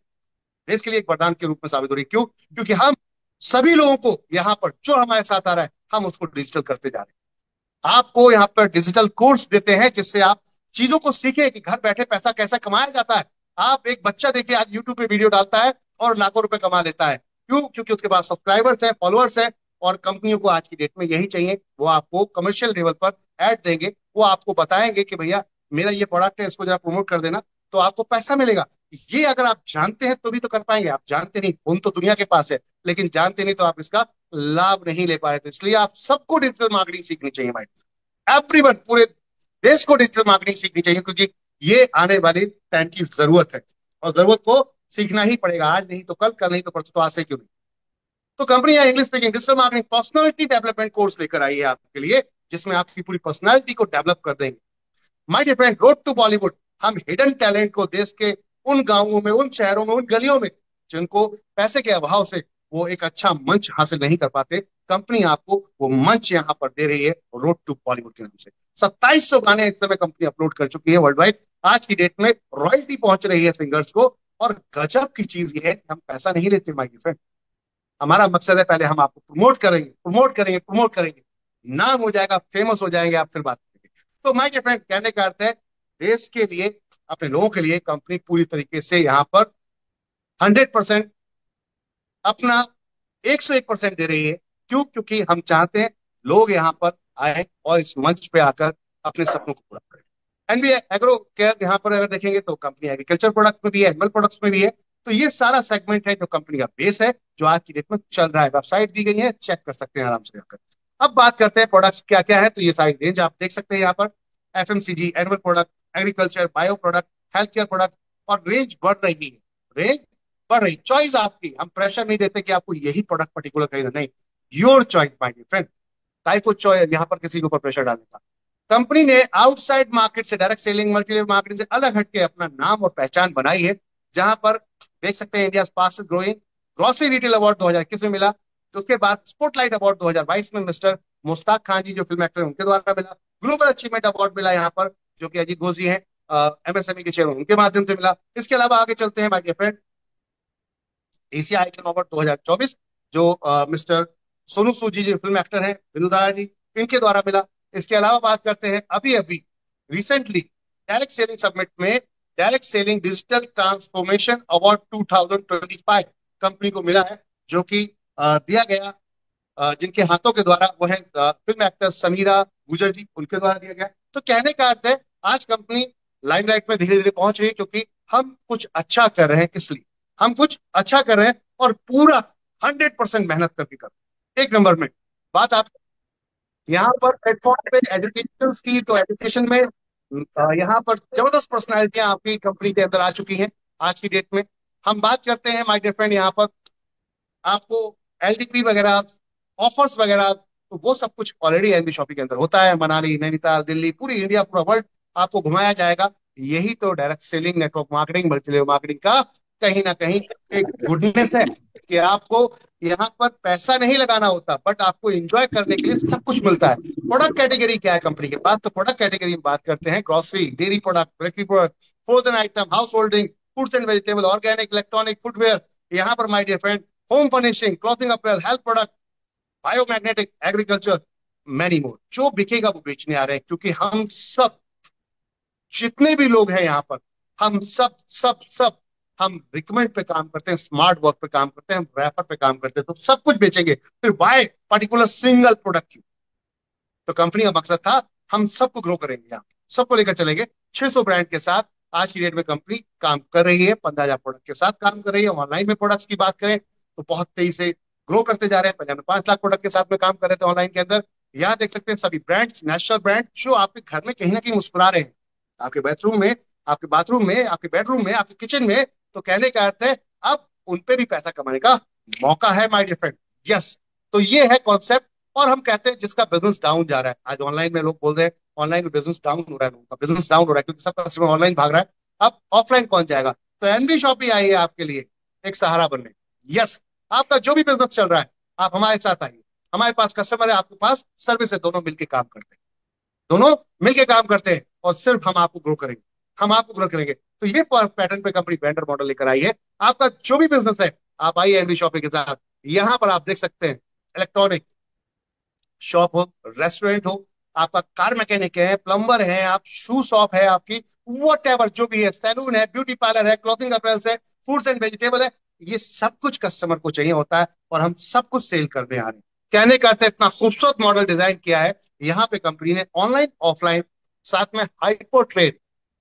देश के लिए एक वरदान के रूप में साबित हो रही है। क्यों? क्योंकि हम सभी लोगों को यहाँ पर जो हमारे साथ आ रहा है, हम उसको डिजिटल करते जा रहे हैं। आपको यहाँ पर डिजिटल कोर्स देते हैं जिससे आप चीजों को सीखें कि घर बैठे पैसा कैसे कमाया जाता है। आप एक बच्चा देखिए आज यूट्यूब पे वीडियो डालता है और लाखों रुपए कमा लेता है। क्यों? क्योंकि उसके पास सब्सक्राइबर्स हैं, फॉलोअर्स हैं। और कंपनियों को आज की डेट में यही चाहिए, वो आपको कमर्शियल लेवल पर ऐड देंगे, वो आपको बताएंगे कि भैया मेरा ये प्रोडक्ट है, इसको जरा प्रमोट कर देना, तो आपको पैसा मिलेगा। ये अगर आप जानते हैं तो भी तो कर पाएंगे, आप जानते नहीं, फोन तो दुनिया के पास है, लेकिन जानते नहीं तो आप इसका लाभ नहीं ले पाए। तो इसलिए आप सबको डिजिटल मार्केटिंग सीखनी चाहिए भाई, एवरीवन, पूरे देश को डिजिटल मार्केटिंग सीखनी चाहिए, क्योंकि ये आने वाले टाइम की जरूरत है और जरूरत को सीखना ही पड़ेगा। आज नहीं तो कल, कल नहीं तो परसों, तो आज से क्यों नहीं। तो कंपनी यहाँ English speaking digital marketing personality development course लेकर आई है आपके लिए, जिसमें आपकी पूरी पर्सनालिटी को डेवलप कर देंगे। My dear friend, road to Bollywood, हम हिडन टैलेंट को देश के उन गांवों में, उन शहरों में, उन गलियों में जिनको पैसे के अभाव से वो एक अच्छा मंच हासिल नहीं कर पाते, कंपनी आपको वो मंच यहाँ पर दे रही है रोड टू बॉलीवुड के नाम से। 2700 गाने इस समय कंपनी अपलोड कर चुकी है वर्ल्ड वाइड। आज की डेट में रॉयल्टी पहुंच रही है सिंगर्स को। और गजब की चीज ये है कि हम पैसा नहीं लेते माय डियर फ्रेंड, हमारा मकसद है पहले हम आपको प्रमोट करेंगे, प्रमोट करेंगे, प्रमोट करेंगे, नाम हो जाएगा, फेमस हो जाएंगे, आप फिर बात करेंगे। तो माय डियर फ्रेंड, कहने का अर्थ है देश के लिए, अपने लोगों के लिए कंपनी पूरी तरीके से यहाँ पर 100% अपना 101% दे रही है। क्यों? क्योंकि हम चाहते हैं लोग यहाँ पर आए और इस मंच पे आकर अपने सपनों को पूरा करें। एनबी एग्रो केयर यहाँ पर अगर देखेंगे तो कंपनी एग्रीकल्चर प्रोडक्ट में भी है, एनिमल प्रोडक्ट्स में भी है। तो ये सारा सेगमेंट है जो कंपनी का बेस है, जो आज की डेट में चल रहा है। वेबसाइट दी गई है, चेक कर सकते हैं आराम से जाकर। अब बात करते हैं प्रोडक्ट्स क्या क्या है। तो ये सारी रेंज आप देख सकते हैं यहाँ पर, FMCG, animal product, agriculture, bio product, health care product, और रेंज बढ़ रही है। रेंज बढ़ रही, चॉइस आपकी। हम प्रेशर नहीं देते कि आपको यही प्रोडक्ट पर्टिकुलर खरीदना, नहीं, your choice my dear friend. काय को चॉइस यहाँ पर किसी के ऊपर प्रेशर डालने का। कंपनी ने आउटसाइड मार्केट से, direct selling, multi level marketing से अलग हटके अपना नाम और पहचान बनाई है, जहां पर देख सकते हैं India fastest growing grocery retail award 2021 में मिला। तो उसके बाद स्पॉटलाइट अवार्ड 2022 में मिस्टर मुश्ताक खान जी जो फिल्म एक्टर हैं उनके द्वारा मिला। ग्लोबल अचीवमेंट अवार्ड मिला यहाँ पर, जो कि अजीत घोष जी हैं एमएसएमई के चेयरमैन, उनके माध्यम से मिला। इसके अलावा आगे चलते हैं my dear friend, Asia icon award 2024 जो मिस्टर सोनू सूद जी जो फिल्म एक्टर हैं, बिंदु दारा जी, इनके द्वारा मिला। इसके अलावा बात करते हैं अभी अभी रिसेंटली डायरेक्ट सेलिंग समिट में direct selling digital transformation award 2025 company को मिला है, जो कि दिया गया जिनके हाथों के द्वारा, वो है फिल्म एक्टर समीरा गुजर जी, उनके द्वारा दिया गया। तो कहने का अर्थ है आज कंपनी लाइमलाइट में धीरे धीरे पहुंच रही है, क्योंकि हम कुछ अच्छा कर रहे हैं। इसलिए हम कुछ अच्छा कर रहे हैं और पूरा 100% मेहनत करके कर रहे हैं। एक नंबर में बात आप यहाँ पर प्लेटफॉर्म पे एजुकेशन की, तो एजुकेशन में यहाँ पर जबरदस्त पर्सनैलिटियां आपकी कंपनी के अंदर आ चुकी हैं आज की डेट में। हम बात करते हैं माय डियर फ्रेंड यहाँ पर आपको एलडीपी वगैरह, ऑफर्स वगैरह, तो वो सब कुछ ऑलरेडी एनबी शॉपिंग के अंदर होता है। मनाली, नैनीताल, दिल्ली, पूरी इंडिया, पूरा वर्ल्ड आपको घुमाया जाएगा। यही तो direct selling, network marketing, multi level marketing का कहीं ना कहीं एक गुडनेस है, कि आपको यहाँ पर पैसा नहीं लगाना होता, बट आपको एंजॉय करने के लिए सब कुछ मिलता है। प्रोडक्ट कैटेगरी क्या है कंपनी के पास? तो प्रोडक्ट कैटेगरी में बात करते हैं grocery, dairy product, bakery product, frozen item, house holding, fruits and vegetable, organic, electronic, footwear, यहाँ पर my dear friend home furnishing, clothing apparel, health product, biomagnetic, agriculture, many more. जो बिकेगा वो बेचने आ रहे हैं, क्योंकि हम सब जितने भी लोग हैं यहाँ पर, हम सब सब सब हम रिकमेंड पे काम करते हैं, स्मार्ट वर्क पे काम करते हैं, हम रैपर पे काम करते हैं, तो सब कुछ बेचेंगे। फिर वाई पर्टिकुलर सिंगल प्रोडक्ट क्यों? तो कंपनी का मकसद था हम सबको ग्रो करेंगे, यहाँ सबको लेकर चलेंगे। 600 ब्रांड के साथ आज की डेट में कंपनी काम कर रही है, 15,000 प्रोडक्ट के साथ काम कर रही है। ऑनलाइन में प्रोडक्ट्स की बात करें तो बहुत तेजी से ग्रो करते जा रहे हैं। पहले हम 5 लाख प्रोडक्ट के साथ में काम कर रहे थे ऑनलाइन के अंदर। यहाँ देख सकते हैं सभी ब्रांड्स, नेशनल ब्रांड, जो आपके घर में कहीं ना कहीं मुस्कुरा रहे हैं, आपके बाथरूम में, आपके बाथरूम में, आपके बेडरूम में, आपके किचन में। तो कहने का अर्थ है अब उन पे भी पैसा कमाने का मौका है माय डियर फ्रेंड। यस, तो ये है कॉन्सेप्ट। और हम कहते हैं जिसका बिजनेस डाउन जा रहा है, आज ऑनलाइन में लोग बोल रहे हैं ऑनलाइन में बिजनेस डाउन हो रहा है, लोगों का बिजनेस डाउन हो रहा है क्योंकि सबका कस्टमर ऑनलाइन भाग रहा है। अब ऑफलाइन कौन जाएगा? तो एनबी शॉपी आई है आपके लिए एक सहारा बनने। यस, आपका जो भी बिजनेस चल रहा है आप हमारे साथ आइए। हमारे पास कस्टमर है, आपके पास सर्विस है, दोनों मिलकर काम करते हैं, दोनों मिलकर काम करते हैं, और सिर्फ हम आपको ग्रो करेंगे, हम आपको ग्रो करेंगे। तो ये पैटर्न पे कंपनी वेंडर मॉडल लेकर आई है। आपका जो भी बिजनेस है आप आइए एनबी शॉपिंग के साथ। यहां पर आप देख सकते हैं इलेक्ट्रॉनिक शॉप हो, रेस्टोरेंट हो, आपका कार मैकेनिक है, प्लम्बर है, आप शू शॉप है आपकी, वट एवर जो भी है, सैलून है, ब्यूटी पार्लर है, क्लॉथिंग अपरेल्स है, फ्रूट्स एंड वेजिटेबल है, ये सब कुछ कस्टमर को चाहिए होता है, और हम सब कुछ सेल करने आ रहे हैं। कहने का अर्थ है इतना खूबसूरत मॉडल डिजाइन किया है यहाँ पे कंपनी ने, ऑनलाइन ऑफलाइन, साथ में हाइपर ट्रेड,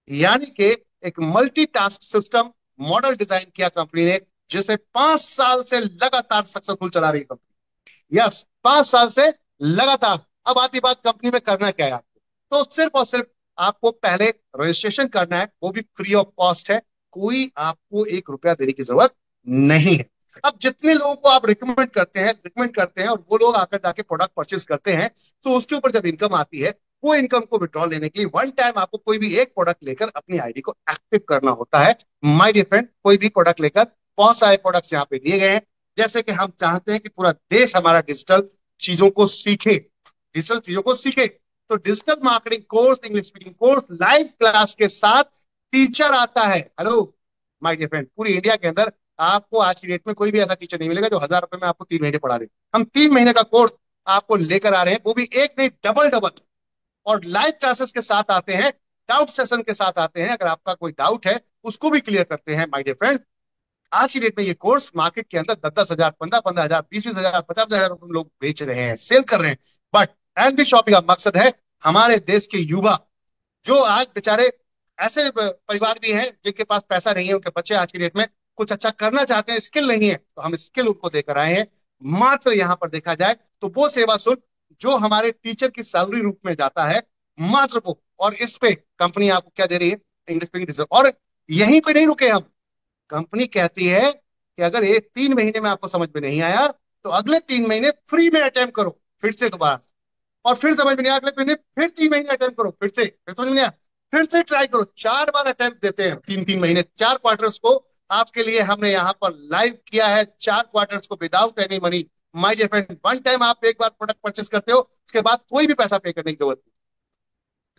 यानी कि एक multi task system model design किया कंपनी ने, जिसे 5 साल से लगातार सक्सेसफुल चला रही है कंपनी। यस, 5 साल से लगातार। अब आती बात कंपनी में करना क्या है आपको? तो सिर्फ और सिर्फ आपको पहले रजिस्ट्रेशन करना है, वो भी फ्री ऑफ कॉस्ट है, कोई आपको 1 रुपया देने की जरूरत नहीं है। अब जितने लोगों को आप रिकमेंड करते हैं और वो लोग आकर जाके प्रोडक्ट परचेज करते हैं, तो उसके ऊपर जब इनकम आती है, वो इनकम को विड्रॉ लेने के लिए वन टाइम आपको कोई भी एक प्रोडक्ट लेकर अपनी आईडी को एक्टिव करना होता है। माय डियर फ्रेंड, कोई भी प्रोडक्ट लेकर, बहुत सारे प्रोडक्ट्स यहाँ पे दिए गए हैं। जैसे कि हम चाहते हैं कि पूरा देश हमारा डिजिटल चीजों को सीखे, डिजिटल चीजों को सीखे, तो digital marketing course, English speaking course, live class के साथ टीचर आता है। हेलो माय डियर फ्रेंड, पूरी इंडिया के अंदर आपको आज की डेट में कोई भी ऐसा टीचर नहीं मिलेगा जो 1,000 रुपए में आपको 3 महीने पढ़ा दे। हम 3 महीने का कोर्स आपको लेकर आ रहे हैं, वो भी एक नहीं, डबल डबल, और लाइव क्लासेस के साथ आते हैं, डाउट सेशन के साथ आते हैं। अगर आपका कोई डाउट है उसको भी क्लियर करते हैं माय डियर फ्रेंड। आज की डेट में ये कोर्स मार्केट के अंदर 10-10 हजार, 15-15 हजार, 20-20 हजार, 50-50 हजार रुपए लोग बेच रहे हैं, सेल कर रहे हैं। बट एनबी शॉपिंग का मकसद है हमारे देश के युवा जो आज बेचारे ऐसे परिवार भी हैं जिनके पास पैसा नहीं है, उनके बच्चे आज की डेट में कुछ अच्छा करना चाहते हैं, स्किल नहीं है, तो हम स्किल उनको देकर आए हैं। मात्र यहाँ पर देखा जाए तो वो सेवा शुल्क जो हमारे टीचर की सैलरी रूप में जाता है, मात्र वो, और इस पे कंपनी आपको क्या दे रही है, इंग्लिश स्पीकिंग टीचर। और यहीं पे नहीं रुके हम, कंपनी कहती है कि अगर ये 3 महीने में आपको समझ में नहीं आया तो अगले 3 महीने फ्री में अटेम्प्ट करो फिर से दोबारा, और फिर समझ में नहीं आया अगले महीने फिर 3 महीने अटेम्प्ट करो, फिर समझ में नहीं आया फिर से ट्राई करो। 4 बार अटेम्प्ट देते हैं, 3 3 महीने, 4 क्वार्टर्स को आपके लिए हमने यहाँ पर लाइव किया है, 4 क्वार्टर्स को without any money. My dear friend, one time आप एक बार प्रोडक्ट परचेस करते हो, उसके बाद कोई भी पैसा पे करने की जरूरत नहीं।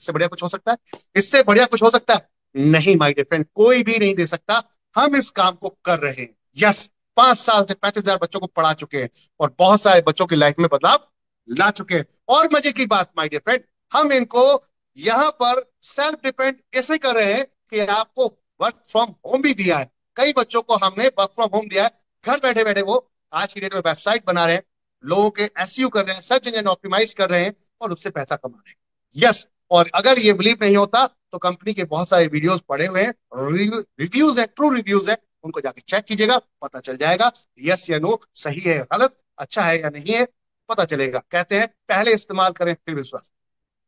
इससे बढ़िया कुछ हो सकता है? इससे बढ़िया कुछ हो सकता है? नहीं माय डियर फ्रेंड, कोई भी नहीं दे सकता। हम इस काम को कर रहे हैं। यस, 5 साल से 35,000 बच्चों को पढ़ा चुके हैं और बहुत सारे बच्चों की लाइफ में बदलाव ला चुके हैं। और मजे की बात माय डियर फ्रेंड, हम इनको यहां पर सेल्फ डिपेंड ऐसे कर रहे हैं कि आपको वर्क फ्रॉम होम भी दिया है। कई बच्चों को हमने वर्क फ्रॉम होम दिया है, घर बैठे बैठे वो आज की डेट में वेबसाइट बना रहे हैं, लोगों के एसईओ कर रहे हैं, सर्च इंजन ऑप्टिमाइज कर रहे हैं और उससे पैसा कमा रहे हैं। यस, और अगर ये बिलीव नहीं होता तो कंपनी के बहुत सारे वीडियोस पड़े हुए हैं, रिव्यूज है, ट्रू रिव्यूज है, उनको जाके चेक कीजिएगा, पता चल जाएगा यस या नो, सही है गलत, अच्छा है या नहीं है, पता चलेगा। कहते हैं पहले इस्तेमाल करें फिर विश्वास,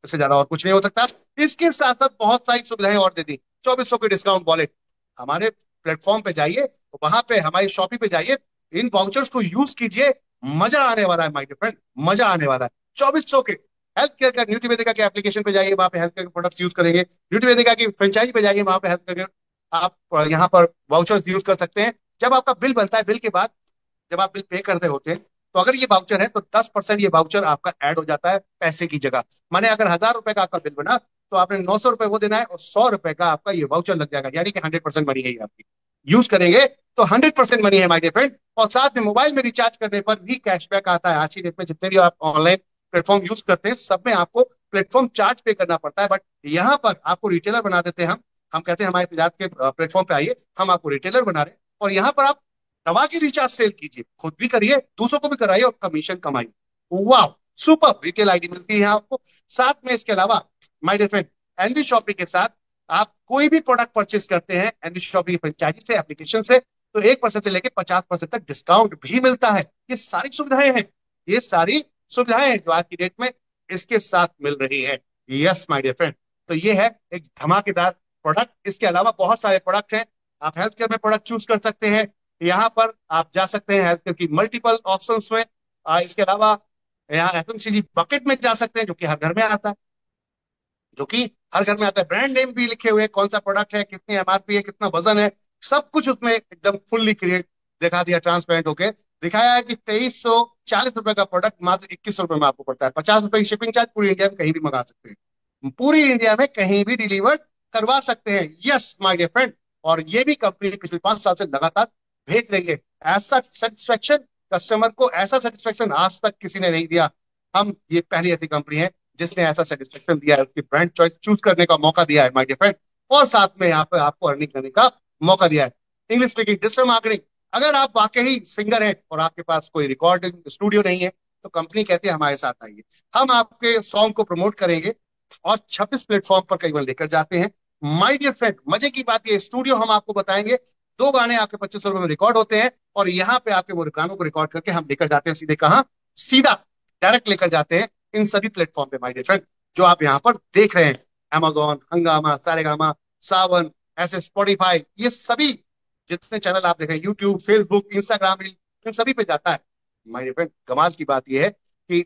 इससे ज्यादा और कुछ नहीं हो सकता। इसके साथ साथ बहुत सारी सुविधाएं और दे दी। 2400 की डिस्काउंट वॉलेट, हमारे प्लेटफॉर्म पे जाइए, वहां पे हमारी शॉपी पे जाइए, इन वाउचर्स को यूज कीजिए, मजा आने वाला है माय डियर फ्रेंड, मजा आने वाला है। 2400 के हेल्थ केयर का न्यूट्री वेदिका के एप्लीकेशन पे जाइए, वहां पे हेल्थ केयर के प्रोडक्ट्स यूज करेंगे। न्यूट्री वेदिका की फ्रेंचाइजी पे जाइए, वहां पे हेल्थ केयर आप यहाँ पर वाउचर्स यूज कर सकते हैं। जब आपका बिल बनता है, बिल के बाद जब आप बिल पे करते होते हैं, तो अगर ये वाउचर है तो 10% ये वाउचर आपका ऐड हो जाता है पैसे की जगह। माने अगर 1,000 रुपए का आपका बिल बना तो आपने 900 रुपए वो देना है और 100 रुपए का आपका ये वाउचर लग जाएगा, यानी कि 100% मनी है ये आपकी। यूज करेंगे तो 100% मनी है माय डियर फ्रेंड। और साथ में मोबाइल में रिचार्ज करने पर भी कैशबैक आता है। आज की डेट में जितने भी आप ऑनलाइन प्लेटफॉर्म यूज करते हैं, सब में आपको प्लेटफॉर्म चार्ज पे करना पड़ता है, बट यहाँ पर आपको रिटेलर बना देते हैं हम कहते हैं हमारे तजारत के प्लेटफॉर्म पे आइए, हम आपको रिटेलर बना रहे हैं, और यहाँ पर आप दवा की रिचार्ज सेल कीजिए, खुद भी करिए, दूसरों को भी कराइए और कमीशन कमाइए। वाह, सुपर रिटेल आईडी मिलती है आपको। साथ में इसके अलावा my dear friend, ND shopping के साथ आप कोई भी प्रोडक्ट परचेस करते हैं एनडी शॉपिंग फ्रेंचाइजी से, एप्लीकेशन से, तो 1% से लेकर 50% तक डिस्काउंट भी मिलता है। ये सारी सुविधाएं हैं, ये सारी सुविधाएं हैं जो आज की डेट में इसके साथ मिल रही है। यस माय डियर फ्रेंड, तो ये है एक धमाकेदार प्रोडक्ट। इसके अलावा बहुत सारे प्रोडक्ट हैं, आप हेल्थ केयर में प्रोडक्ट चूज कर सकते हैं। यहाँ पर आप जा सकते हैं हेल्थ केयर की मल्टीपल ऑप्शंस में। इसके अलावा यहाँ एफएमसीजी बकेट में जा सकते हैं, जो कि हर घर में आता है, जो कि हर घर में आता है। ब्रांड नेम भी लिखे हुए, कौन सा प्रोडक्ट है, कितनी एमआरपी है, कितना वजन है, सब कुछ उसमें एकदम फुल्ली क्रिएट दिखा दिया, ट्रांसपेरेंट होके दिखाया है कि 2340 रुपए का प्रोडक्ट मात्र 2100 रुपए में आपको पड़ता है। 50 रुपए की शिपिंग चार्ज, पूरी इंडिया में कहीं भी मंगा सकते हैं, पूरी इंडिया में कहीं भी डिलीवर करवा सकते हैं। यस माय डियर फ्रेंड, और ये भी कंपनी पिछले 5 साल से लगातार भेज रही है। ऐसा सेटिस्फेक्शन कस्टमर को, ऐसा सेटिस्फेक्शन आज तक किसी ने नहीं दिया। हम ये पहली ऐसी कंपनी है जिसने ऐसा सेटिस्फेक्शन दिया है, उसकी ब्रांड चॉइस चूज करने का मौका दिया है माय डियर फ्रेंड, और साथ में यहाँ पे आपको अर्निंग करने का मौका दिया है। इंग्लिश स्पीकिंग, डिजिटल मार्केटिंग, अगर आप वाकई सिंगर हैं और आपके पास कोई रिकॉर्डिंग स्टूडियो नहीं है, तो कंपनी कहती है हमारे साथ आइए, हम आपके सॉन्ग को प्रमोट करेंगे और 26 प्लेटफॉर्म पर कई बार लेकर जाते हैं। माय डियर फ्रेंड, मजे की बात ये, स्टूडियो हम आपको बताएंगे, 2 गाने आपके 2500 रुपए में रिकॉर्ड होते हैं, और यहाँ पे आपके वो गानों को रिकॉर्ड करके हम लेकर जाते हैं सीधे कहाँ, सीधा डायरेक्ट लेकर जाते हैं इन सभी प्लेटफॉर्म पे माय डियर फ्रेंड, जो आप यहाँ पर देख रहे हैं। Amazon, हंगामा, सारेगामा, सावन, ऐसे स्पॉटिफाई, ये सभी जितने चैनल आप देख रहे हैं, यूट्यूब, फेसबुक, इंस्टाग्राम, इन सभी पे जाता है माय डियर फ्रेंड। कमाल की बात यह है कि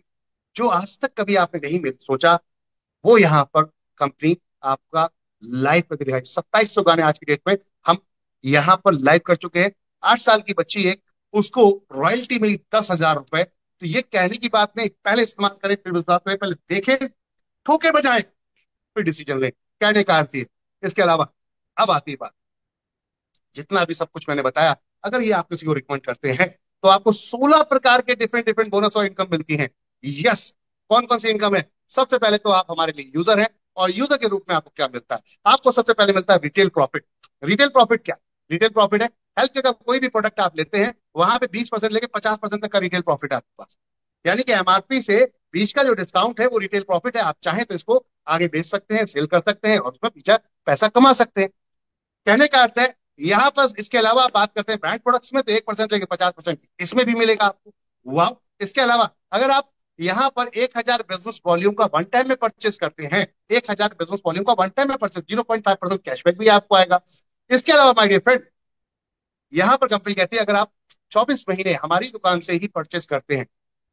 जो आज तक कभी आपने नहीं सोचा, वो यहाँ पर कंपनी आपका लाइव करके दिखाई। 2700 गाने आज की डेट में हम यहाँ पर लाइव कर चुके हैं। 8 साल की बच्ची एक, उसको रॉयल्टी मिली 10,000 रुपए। तो ये कहने की बात नहीं, पहले इस्तेमाल करें फिर विश्वास करें, पहले देखें, ठोके बजाएं, फिर डिसीजन लें, कहने का अर्थ है। इसके अलावा अब आती है बात, जितना भी सब कुछ मैंने बताया, अगर ये आप किसी को रिकमेंड करते हैं तो आपको 16 प्रकार के डिफरेंट डिफरेंट बोनस और इनकम मिलती हैं। यस, कौन कौन सी इनकम है? सबसे पहले तो आप हमारे लिए यूजर हैं, और यूजर के रूप में आपको क्या मिलता है? आपको सबसे पहले मिलता है रिटेल प्रॉफिट। रिटेल प्रॉफिट क्या? रिटेल प्रॉफिट है हेल्थ केयर का कोई भी प्रोडक्ट आप लेते हैं, वहां पे 20% लेके 50% तक का रिटेल प्रॉफिट है आपके पास, यानी कि एमआरपी से 20 का जो डिस्काउंट है वो रिटेल प्रॉफिट है। आप चाहें तो इसको आगे बेच सकते हैं, सेल कर सकते हैं और उसमें पीछे पैसा कमा सकते हैं। कहने का अर्थ है, यहाँ पर इसके अलावा आप बात करते हैं ब्रांड प्रोडक्ट्स में, तो 1% लेके 50% इसमें भी मिलेगा आपको। वाह। इसके अलावा अगर आप यहाँ पर 1,000 बिजनेस वॉल्यूम का वन टाइम में परचेस करते हैं, 1,000 बिजनेस वॉल्यूम का वन टाइम में परचेस, 0.5% कैशबैक भी आपको आएगा। इसके अलावा माय डियर फ्रेंड, यहाँ पर कंपनी कहती है अगर आप 24 महीने हमारी दुकान से ही परचेस करते हैं,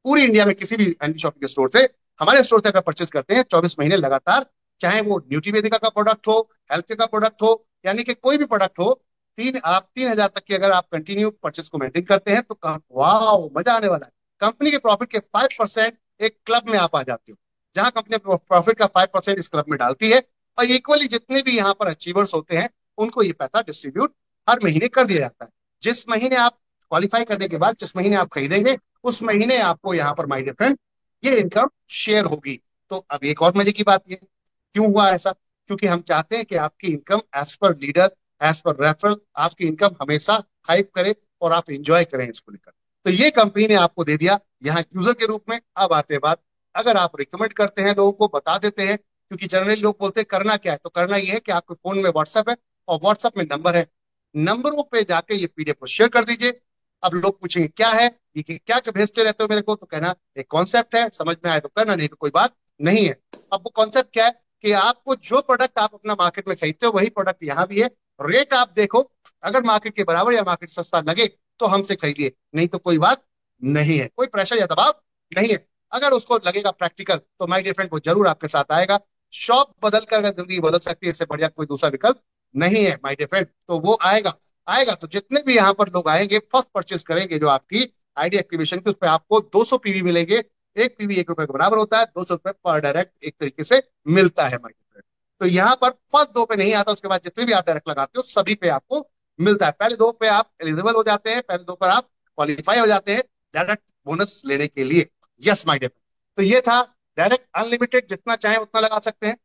पूरी इंडिया में किसी भी एंटी शॉपिंग स्टोर से, हमारे स्टोर से अगर परचेस करते हैं 24 महीने लगातार, चाहे वो न्यूट्री वेदिका का प्रोडक्ट हो, हेल्थ केयर का प्रोडक्ट हो, यानी कि कोई भी प्रोडक्ट हो, 3,000 तक की अगर आप कंटिन्यू परचेस को मेंटेन करते हैं तो वाह, मजा आने वाला है। कंपनी के प्रॉफिट के 5% एक क्लब में आप आ जाते हो, जहां कंपनी प्रॉफिट का 5% इस क्लब में डालती है, और इक्वली जितने भी यहाँ पर अचीवर्स होते हैं उनको ये पैसा डिस्ट्रीब्यूट हर महीने कर दिया जाता है। जिस महीने आप क्वालिफाई करने के बाद, जिस महीने आप खरीदेंगे, उस महीने आपको यहाँ पर माय डियर फ्रेंड ये इनकम शेयर होगी। तो अब एक और मजे की बात ये, क्यों हुआ ऐसा? क्योंकि हम चाहते हैं कि आपकी income as per leader, as per referral, आपकी इनकम हमेशा हाइप करे और आप इंजॉय करें इसको लेकर। तो ये कंपनी ने आपको दे दिया यहाँ यूजर के रूप में। अब आते हैं बात, अगर आप रिकमेंड करते हैं, लोगों को बता देते हैं, क्योंकि जनरली लोग बोलते हैं करना क्या है, तो करना ये है कि आपके फोन में व्हाट्सएप है और व्हाट्सएप में नंबर है, नंबरों पे जाके ये पीडीएफ को शेयर कर दीजिए। अब लोग पूछेंगे क्या है ये, क्या क्या भेजते रहते हो मेरे को, तो कहना एक कॉन्सेप्ट है, समझ में आए तो करना, नहीं तो कोई बात नहीं है। अब वो कॉन्सेप्ट क्या है कि आपको जो प्रोडक्ट आप अपना मार्केट में खरीदते हो वही प्रोडक्ट यहाँ भी है, रेट आप देखो, अगर मार्केट के बराबर या मार्केट सस्ता लगे तो हमसे खरीदिए, नहीं तो कोई बात नहीं है, कोई प्रेशर या दबाव नहीं है। अगर उसको लगेगा प्रैक्टिकल तो माय डियर फ्रेंड वो जरूर आपके साथ आएगा। शॉप बदल कर अगर जिंदगी बदल सकती है, इससे बढ़िया कोई दूसरा विकल्प नहीं है माय डियर फ्रेंड, तो वो आएगा। आएगा तो जितने भी यहाँ पर लोग आएंगे, फर्स्ट परचेस करेंगे जो आपकी आईडी एक्टिवेशन की, उस पर आपको 200 पीवी मिलेंगे। एक पीवी ₹1 के बराबर होता है, ₹200 पर डायरेक्ट एक तरीके से मिलता है माय फ्रेंड। तो यहाँ पर फर्स्ट 2 पे नहीं आता, उसके बाद जितने भी आप डायरेक्ट लगाते हो सभी पे आपको मिलता है। पहले 2 पे आप एलिजिबल हो जाते हैं, पहले 2 पर आप क्वालिफाई हो जाते हैं डायरेक्ट बोनस लेने के लिए। Yes my dear. तो ये था डायरेक्ट अनलिमिटेड, जितना चाहे उतना लगा सकते हैं।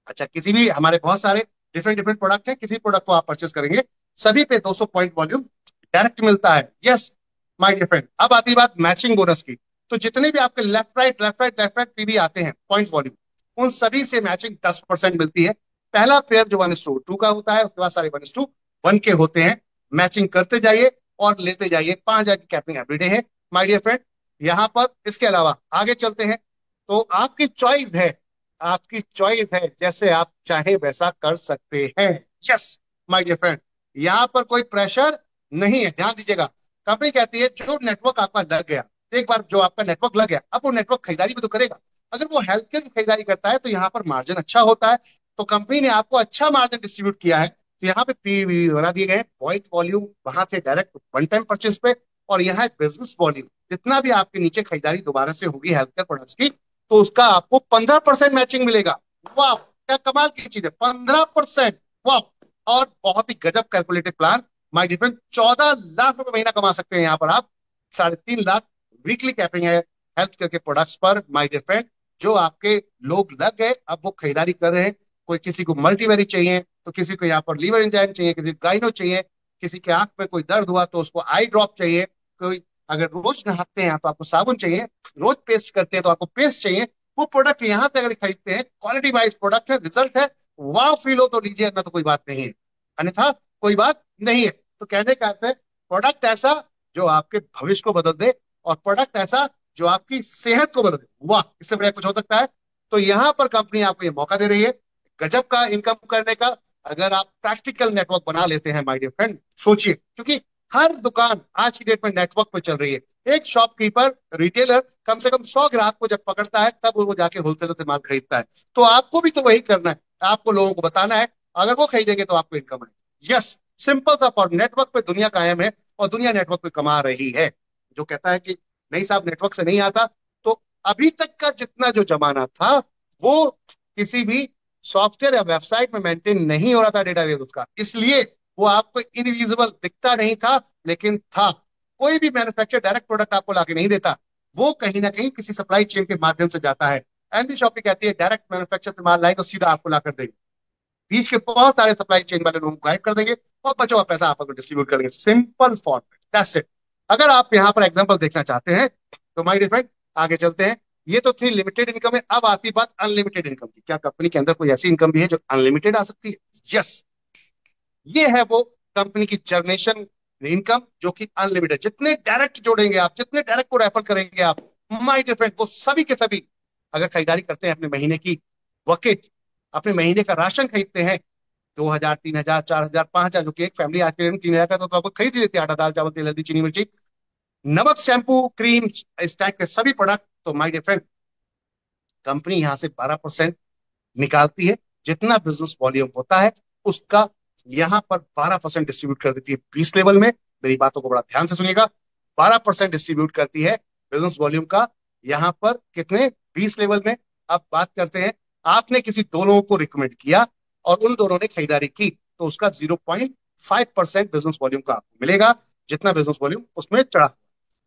अच्छा, किसी भी, हमारे बहुत सारे डिफरेंट डिफरेंट प्रोडक्ट हैं, किसी प्रोडक्ट को आप परचेस करेंगे सभी पे 200 पॉइंट वॉल्यूम डायरेक्ट मिलता है। Yes my dear friend. अब आती बात मैचिंग बोनस की। तो जितने भी आपके left right left right left right PV आते हैं पॉइंट वॉल्यूम, उन सभी से मैचिंग 10% मिलती है। पहला पेयर जो 1:2 का होता है, उसके बाद सारे 1:1 के होते हैं। मैचिंग करते जाइए और लेते जाइए, 5,000 की कैपिंग एवरीडे है माय डियर फ्रेंड यहाँ पर। इसके अलावा आगे चलते हैं, तो आपकी चॉइस है, आपकी चॉइस है, जैसे आप चाहे वैसा कर सकते हैं। यस माय डियर फ्रेंड, यहाँ पर कोई प्रेशर नहीं है, ध्यान दीजिएगा। कंपनी कहती है जो नेटवर्क आपका लग गया, एक बार जो आपका नेटवर्क लग गया, अब वो नेटवर्क खरीदारी भी तो करेगा। अगर वो हेल्थ केयर की खरीदारी करता है तो यहाँ पर मार्जिन अच्छा होता है, तो कंपनी ने आपको अच्छा मार्जिन डिस्ट्रीब्यूट किया है। तो यहाँ पे पीवी बना दिए गए, पॉइंट वॉल्यूम वहां से डायरेक्ट वन टाइम परचेज पे, और यहाँ बिजनेस वॉल्यूम, जितना भी आपके नीचे खरीदारी दोबारा से होगी हेल्थ केयर प्रोडक्ट्स की, तो उसका आपको 15% मैचिंग मिलेगा। वाह, क्या कमाल की चीज है, 15%। वाह। और बहुत ही गजब calculated plan my different, 14 lakh रुपए महीना कमा सकते हैं यहाँ पर आप। 3.5 लाख वीकली कैपिंग है हेल्थ केयर के प्रोडक्ट्स पर माय डियर फ्रेंड। जो आपके लोग लग गए, अब वो खरीदारी कर रहे हैं। कोई किसी को मल्टीवेरी चाहिए तो किसी को यहाँ पर लीवर एंजाइम चाहिए, किसी को गाइनो चाहिए, किसी के आंख में कोई दर्द हुआ तो उसको आई ड्रॉप चाहिए, कोई अगर रोज नहाते हैं तो आपको साबुन चाहिए, रोज पेस्ट करते हैं तो आपको पेस्ट चाहिए। वो प्रोडक्ट यहाँ से अगर खरीदते हैं, क्वालिटी वाइज प्रोडक्ट है, रिजल्ट है, वाह फील हो तो लीजिए, ना तो कोई बात नहीं है, अन्यथा कोई बात नहीं है। तो कहने का अर्थ है, प्रोडक्ट ऐसा जो आपके भविष्य को बदल दे, और प्रोडक्ट ऐसा जो आपकी सेहत को बदल दे, वाह, इससे बढ़िया कुछ हो सकता है? तो यहाँ पर कंपनी आपको ये मौका दे रही है गजब का इनकम करने का, अगर आप प्रैक्टिकल नेटवर्क बना लेते हैं माय डियर फ्रेंड। सोचिए, क्योंकि हर दुकान आज की डेट में नेटवर्क पर चल रही है। एक शॉपकीपर, रिटेलर कम से कम 100 ग्राहक को जब पकड़ता है तब वो जाके होलसेलर से माल खरीदता है। तो आपको भी तो वही करना है, आपको लोगों को बताना है, अगर वो खरीदेंगे तो आपको इनकम है। यस, सिंपल सा फॉर्म, नेटवर्क पे दुनिया कायम है और दुनिया नेटवर्क पे कमा रही है। जो कहता है कि नहीं साहब नेटवर्क से नहीं आता, तो अभी तक का जितना जो जमाना था वो किसी भी सॉफ्टवेयर या वेबसाइट में मेंटेन नहीं हो रहा था डेटाबेस उसका, इसलिए वो आपको इनविजिबल दिखता नहीं था, लेकिन था। कोई भी मैन्युफैक्चर डायरेक्ट प्रोडक्ट आपको लाके नहीं देता, वो कहीं ना कहीं किसी सप्लाई चेन के माध्यम से जाता है। एमडी शॉपी कहती है डायरेक्ट मैन्युफैक्चर से माल लाए तो सीधा आपको ला कर देंगे, बीच के बहुत सारे सप्लाई चेन वाले लोगों को गायब कर देंगे और बचा हुआ पैसा आपको डिस्ट्रीब्यूट करेंगे। Simple format, that's it. अगर आप यहाँ पर एग्जांपल देखना चाहते हैं तो माय डियर फ्रेंड आगे चलते हैं। ये तो थी लिमिटेड इनकम है। अब आती बात अनलिमिटेड इनकम की। क्या कंपनी के अंदर कोई ऐसी इनकम भी है जो अनलिमिटेड आ सकती है? यस, ये है वो कंपनी की जनरेशन इनकम जो कि अनलिमिटेड। जितने डायरेक्ट जोड़ेंगे आप, जितने डायरेक्ट को रेफर करेंगे आप, माय डियर फ्रेंड, वो सभी के सभी अगर खरीदारी करते हैं अपने महीने की बकेट, अपने महीने का राशन खरीदते हैं, 2,000, 3,000, 4,000, 5,000, जो कि एक फैमिली आज के दिन 3,000 का तो आपको खरीद ही लेती है, आटा दाल चावल तेल हल्दी चीनी मिर्ची नमक शैम्पू क्रीम, इस टाइप के सभी प्रोडक्ट। तो माय डियर फ्रेंड, कंपनी यहां से 12% निकालती है। जितना बिजनेस वॉल्यूम होता है उसका यहां पर 12% डिस्ट्रीब्यूट कर देती है 20 लेवल में। मेरी बातों को बड़ा ध्यान से सुनिएगा। 12% डिस्ट्रीब्यूट करती है बिजनेस वॉल्यूम का यहां पर कितने, 20 लेवल में। अब बात करते हैं, आपने किसी दो लोगों को रिकमेंड किया और उन दोनों ने खरीदारी की, तो उसका 0.5% बिजनेस वॉल्यूम का आपको मिलेगा, जितना बिजनेस वॉल्यूम उसमें चढ़ा।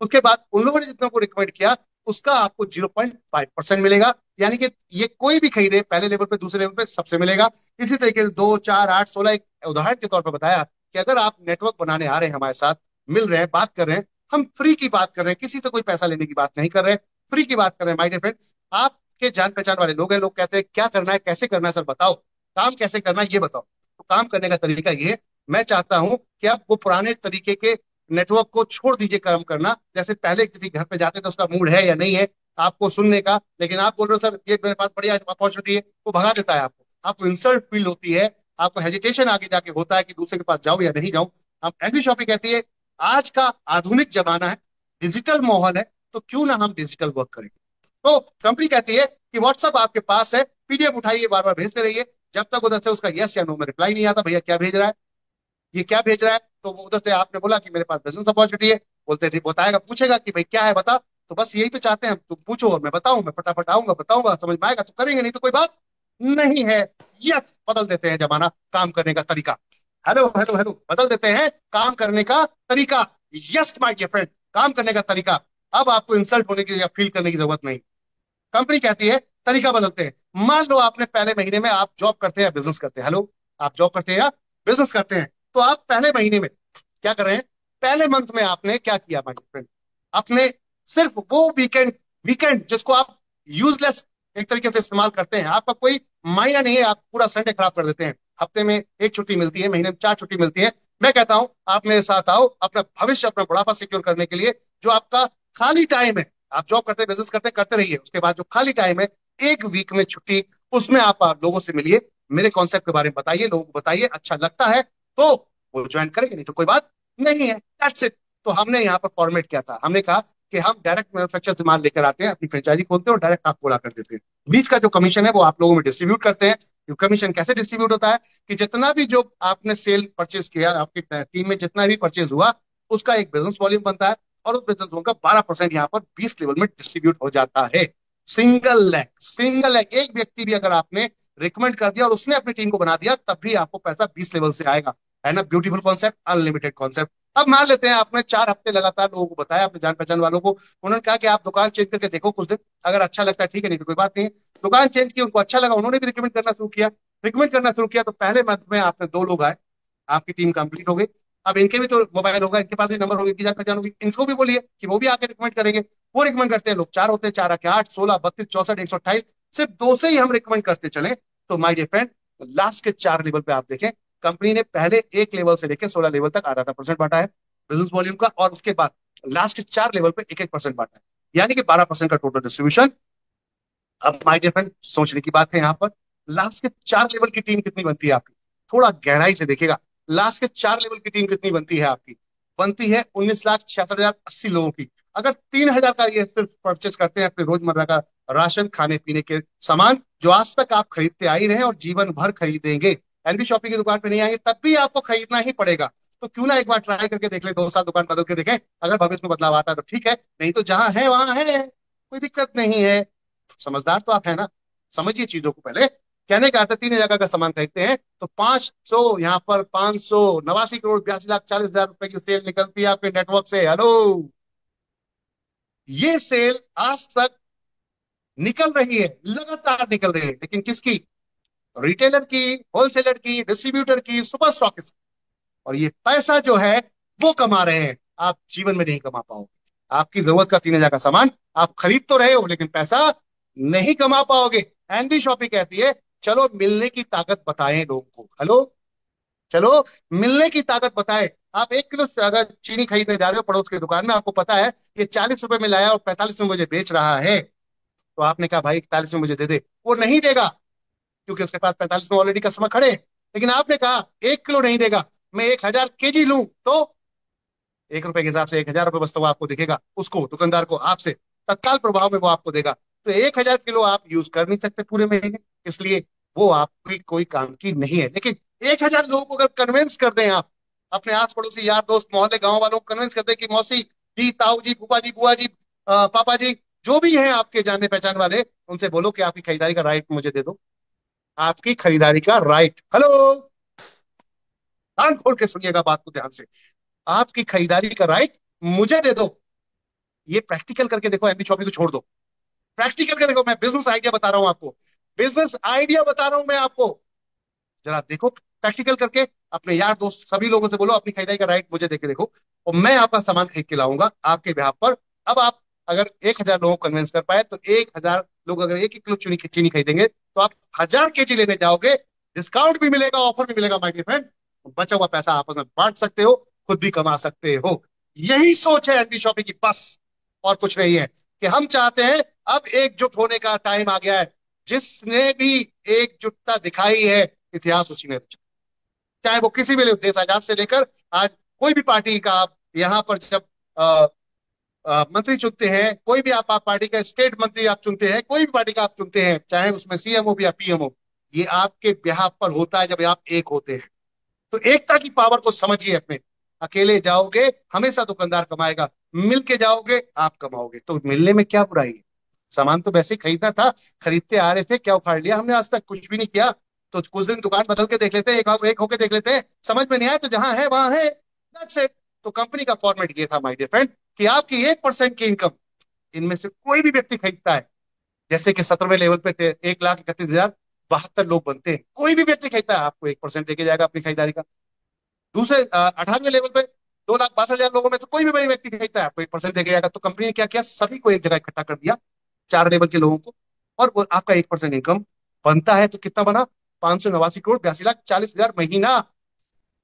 उसके बाद उन लोगों ने जितना को रिकमेंड किया उसका आपको 0.5% मिलेगा। यानी कि ये कोई भी खरीदे, पहले लेवल पे दूसरे लेवल पे सबसे मिलेगा। इसी तरीके से 2, 4, 8, 16, एक उदाहरण के तौर पर बताया कि अगर आप नेटवर्क बनाने आ रहे हैं हमारे साथ, मिल रहे हैं, बात कर रहे हैं, हम फ्री की बात कर रहे हैं, किसी से कोई पैसा लेने की बात नहीं कर रहे हैं, फ्री की बात कर रहे हैं माय डियर फ्रेंड। आपके जान पहचान वाले लोग हैं, लोग कहते हैं क्या करना है, कैसे करना है, सर बताओ, काम कैसे करना है ये बताओ। तो काम करने का तरीका ये है, मैं चाहता हूं कि आप वो पुराने तरीके के नेटवर्क को छोड़ दीजिए काम करना। जैसे पहले किसी घर पे जाते तो उसका मूड है या नहीं है आपको सुनने का, लेकिन आप बोल रहे हो सर ये मेरे पास बढ़िया अपॉर्चुनिटी है, वो भगा देता है आपको। आपको इंसल्ट फील होती है, आपको हेजिटेशन आगे जाके होता है कि दूसरे के पास जाऊं या नहीं जाऊं। हम एनबी शॉपी कहती है आज का आधुनिक जमाना है, डिजिटल माहौल है, तो क्यों ना हम डिजिटल वर्क करें। तो कंपनी कहती है कि व्हाट्सअप आपके पास है, पीडीएफ उठाइए, बार बार भेजते रहिए, जब तक उधर से उसका यस या नो में रिप्लाई नहीं आता, भैया क्या भेज रहा है, ये क्या भेज रहा है। तो वो उधर से आपने बोला कि मेरे पास बिजनेस अपॉर्चुनिटी है, बोलते थे बताएगा, पूछेगा कि भाई क्या है बता। तो बस यही तो चाहते हैं हम, तुम पूछो और मैं बताऊं, मैं फटाफट आऊंगा बताऊंगा, समझ में आएगा तो करेंगे, नहीं तो कोई बात नहीं है। यस, बदल देते हैं जमाना, काम करने का तरीका। हेलो हेलो हेलो, बदल देते हैं काम करने का तरीका। यस माय डियर फ्रेंड, काम करने का तरीका। अब आपको इंसल्ट होने की या फील करने की जरूरत नहीं। कंपनी कहती है तरीका बदलते हैं। मान लो आपने पहले महीने में, आप जॉब करते हैं या बिजनेस करते हैं, हेलो, आप जॉब करते हैं या बिजनेस करते हैं, तो आप पहले महीने में क्या कर रहे हैं, पहले मंथ में आपने क्या किया माय फ्रेंड, आपने सिर्फ वो वीकेंड, वीकेंड जिसको आप यूजलेस एक तरीके से इस्तेमाल करते हैं, आपका कोई मायना नहीं है, आप पूरा संडे खराब कर देते हैं। हफ्ते में एक छुट्टी मिलती है, महीने में 4 छुट्टी मिलती है। मैं कहता हूं आप मेरे साथ आओ, अपना भविष्य, अपना बुढ़ापा सिक्योर करने के लिए। जो आपका खाली टाइम है, आप जॉब करते बिजनेस करते करते रहिए, उसके बाद जो खाली टाइम है, एक वीक में छुट्टी, उसमें आप लोगों से मिलिए, मेरे कॉन्सेप्ट के बारे में बताइए, लोगों को बताइए, अच्छा लगता है तो वो ज्वाइन करेंगे, नहीं तो कोई बात नहीं है। That's it. तो हमने यहाँ पर फॉर्मेट किया था, हमने कहा कि हम डायरेक्ट मैन्युफैक्चर से माल लेकर आते हैं, अपनी फ्रेंचाइजी खोलते हैं और डायरेक्ट आपको ला कर देते हैं। बीच का जो कमीशन है वो आप लोगों में डिस्ट्रीब्यूट करते हैं। कमीशन कैसे डिस्ट्रीब्यूट होता है कि जितना भी जो आपने सेल परचेज किया, आपकी टीम में जितना भी परचेज हुआ, उसका एक बिजनेस वॉल्यूम बनता है, और उस बिजनेस वॉल्यूम का 12% यहाँ पर 20 लेवल में डिस्ट्रीब्यूट हो जाता है। सिंगल लैग, सिंगल लैग, एक व्यक्ति भी अगर आपने रिकमेंड कर दिया और उसने अपनी टीम को बना दिया, तब भी आपको पैसा 20 लेवल से आएगा। है ना ब्यूटीफुल कॉन्सेप्ट, अनलिमिटेड कॉन्सेप्ट। अब मान लेते हैं आपने 4 हफ्ते लगातार लोगों को बताया, अपने जान पहचान वालों को, उन्होंने कहा कि आप दुकान चेंज करके देखो कुछ दिन, अगर अच्छा लगता है ठीक है, नहीं तो कोई बात नहीं है। दुकान चेंज की, उनको अच्छा लगा, उन्होंने भी रिकमेंड करना शुरू किया। रिकमेंड करना शुरू किया तो पहले मंथ में आपने 2 लोग आए, आपकी टीम कंप्लीट हो गई। अब इनके भी तो मोबाइल होगा, इनके पास भी नंबर होगा, इनकी जान पहचान होगी, इनको भी बोलिए कि वो भी आके रिकमेंड करेंगे। वो रिकमेंड करते हैं, लोग 4 होते हैं, 4 आके 8, 16, 32, 64, 128, सिर्फ 2 से ही हम रिकमेंड करते चले। तो माय डियर फ्रेंड, लास्ट के 4 लेवल पे आप देखें, कंपनी ने पहले 1 लेवल से लेकर 16 लेवल तक आधा परसेंट बांटा है बिजनेस वॉल्यूम का, और उसके बाद लास्ट के 4 लेवल पे 1-1% बांटा है, यानी कि 12% का टोटल डिस्ट्रीब्यूशन। अब माय डियर फ्रेंड, सोचने की बात है यहाँ पर, लास्ट के 4 लेवल की टीम कितनी बनती है आपकी, थोड़ा गहराई से देखिएगा। लास्ट के 4 लेवल की टीम कितनी बनती है आपकी, बनती है 19,66,080 लोगों की। अगर 3,000 का ये सिर्फ परचेस करते हैं अपने रोजमर्रा का राशन, खाने पीने के सामान, जो आज तक आप खरीदते आ ही रहे हैं और जीवन भर खरीदेंगे, एनबी शॉपिंग की दुकान पे नहीं आएंगे तब भी आपको खरीदना ही पड़ेगा। तो क्यों ना एक बार ट्राई करके देख ले, 2 साल दुकान बदल के देखें, अगर भविष्य में बदलाव आता है तो ठीक है, नहीं तो जहां है वहां है, कोई दिक्कत नहीं है। समझदार तो आप है ना, समझिए चीजों को। पहले कहने का आता है 3,000 का सामान खरीदते हैं तो 500, यहाँ पर 589,82,42,40,000 रुपए की सेल निकलती है आपके नेटवर्क से। हेलो, ये सेल आज तक निकल रही है, लगातार निकल रही है, लेकिन किसकी, रिटेलर की, होलसेलर की, डिस्ट्रीब्यूटर की, सुपर स्टॉकिस्ट। और ये पैसा जो है वो कमा रहे हैं, आप जीवन में नहीं कमा पाओगे। आपकी जरूरत का 3,000 का सामान आप खरीद तो रहे हो, लेकिन पैसा नहीं कमा पाओगे। एनडी शॉपी कहती है चलो मिलने की ताकत बताएं लोगों को। हेलो, चलो मिलने की ताकत बताए। आप 1 किलो अगर चीनी खरीदने जा रहे हो पड़ोस की दुकान में, आपको पता है ये 40 रुपए में लाया और 45 में मुझे बेच रहा है, तो आपने कहा भाई 41 में मुझे दे दे, वो नहीं देगा क्योंकि उसके पास 45 में ऑलरेडी कस्टमर खड़े हैं। लेकिन आपने कहा 1 किलो नहीं देगा, मैं 1,000 kg लूं, तो 1 रुपए के हिसाब से 1,000 रुपए बचता हुआ आपको दिखेगा, उसको दुकानदार को आपसे तत्काल प्रभाव में वो आपको देगा। तो 1,000 किलो आप यूज कर नहीं सकते पूरे महीने, इसलिए वो आपकी कोई काम की नहीं है। लेकिन 1,000 लोगों को अगर कन्विंस कर दें आप, अपने आस पड़ोसी यार दोस्त मोहल्ले गांव वालों को कन्विंस कर दें कि मौसी जी, ताऊ जी, फूफा जी, बुआ जी, पापा जी, जो भी हैं आपके जानने पहचान वाले, उनसे बोलो कि आपकी खरीदारी का राइट मुझे दे दो। आपकी खरीदारी का राइट, हेलो, कान खोल के सुनिएगा बात को ध्यान से, आपकी खरीदारी का राइट मुझे दे दो। ये प्रैक्टिकल करके देखो, एमडी शॉपिंग को छोड़ दो, प्रैक्टिकल करके देखो। मैं बिजनेस आइडिया बता रहा हूं आपको, बिजनेस आइडिया बता रहा हूं मैं आपको, जरा देखो प्रैक्टिकल करके। अपने यार दोस्त सभी लोगों से बोलो अपनी खरीदारी का राइट मुझे देके देखो, और मैं आपका सामान खरीद के लाऊंगा आपके बिहाफ पर। अब आप अगर 1,000 लोगों को कन्विंस कर पाए, तो 1,000 लोग अगर 1-1 किलो चीनी चीनी खरीदेंगे, तो आप 1,000 kg लेने जाओगे, डिस्काउंट भी मिलेगा, ऑफर भी मिलेगा माय डियर फ्रेंड। बचा हुआ पैसा आपस में बांट सकते हो, खुद भी कमा सकते हो। यही सोच है एंटी शॉपिंग की, बस और कुछ नहीं है। कि हम चाहते हैं अब एकजुट होने का टाइम आ गया है। जिसने भी एकजुटता दिखाई है, इतिहास उसी ने रचा। चाहे वो किसी भी देश आजाद से लेकर आज कोई भी पार्टी का आप यहाँ पर जब मंत्री चुनते हैं, कोई भी आप पार्टी का स्टेट मंत्री आप चुनते हैं, कोई भी पार्टी का आप चुनते हैं, चाहे उसमें सीएम हो या पीएम हो, ये आपके बिहाफ पर होता है जब आप एक होते हैं। तो एकता की पावर को समझिए अपने। अकेले जाओगे हमेशा दुकानदार कमाएगा, मिल के जाओगे आप कमाओगे। तो मिलने में क्या बुराई है? सामान तो वैसे ही खरीदना था, खरीदते आ रहे थे, क्या उखाड़ लिया हमने? आज तक कुछ भी नहीं किया। तो कुछ दिन दुकान बदल के देख लेते हैं, एक होके देख लेते हैं, समझ में नहीं आया तो जहां है वहां है, दैट्स इट। तो कंपनी का फॉर्मेट ये था माय डियर फ्रेंड, कि आपकी 1% की इनकम इनमें से कोई भी व्यक्ति खरीदता है, जैसे कि 17वें लेवल पे 1,31,072 लोग बनते हैं, कोई भी व्यक्ति खरीदता है, आपको 1% देके जाएगा अपनी खरीदारी का। दूसरे 18वें लेवल पे 2,62,000 लोगों में से कोई भी बड़ी व्यक्ति खरीदता है, आपको 1% देके जाएगा। तो कंपनी ने क्या किया, सभी को एक जगह इकट्ठा कर दिया, 4 लेवल के लोगों को, और वो आपका 1% इनकम बनता है। तो कितना बना? 589,82,40,40,000 महीना।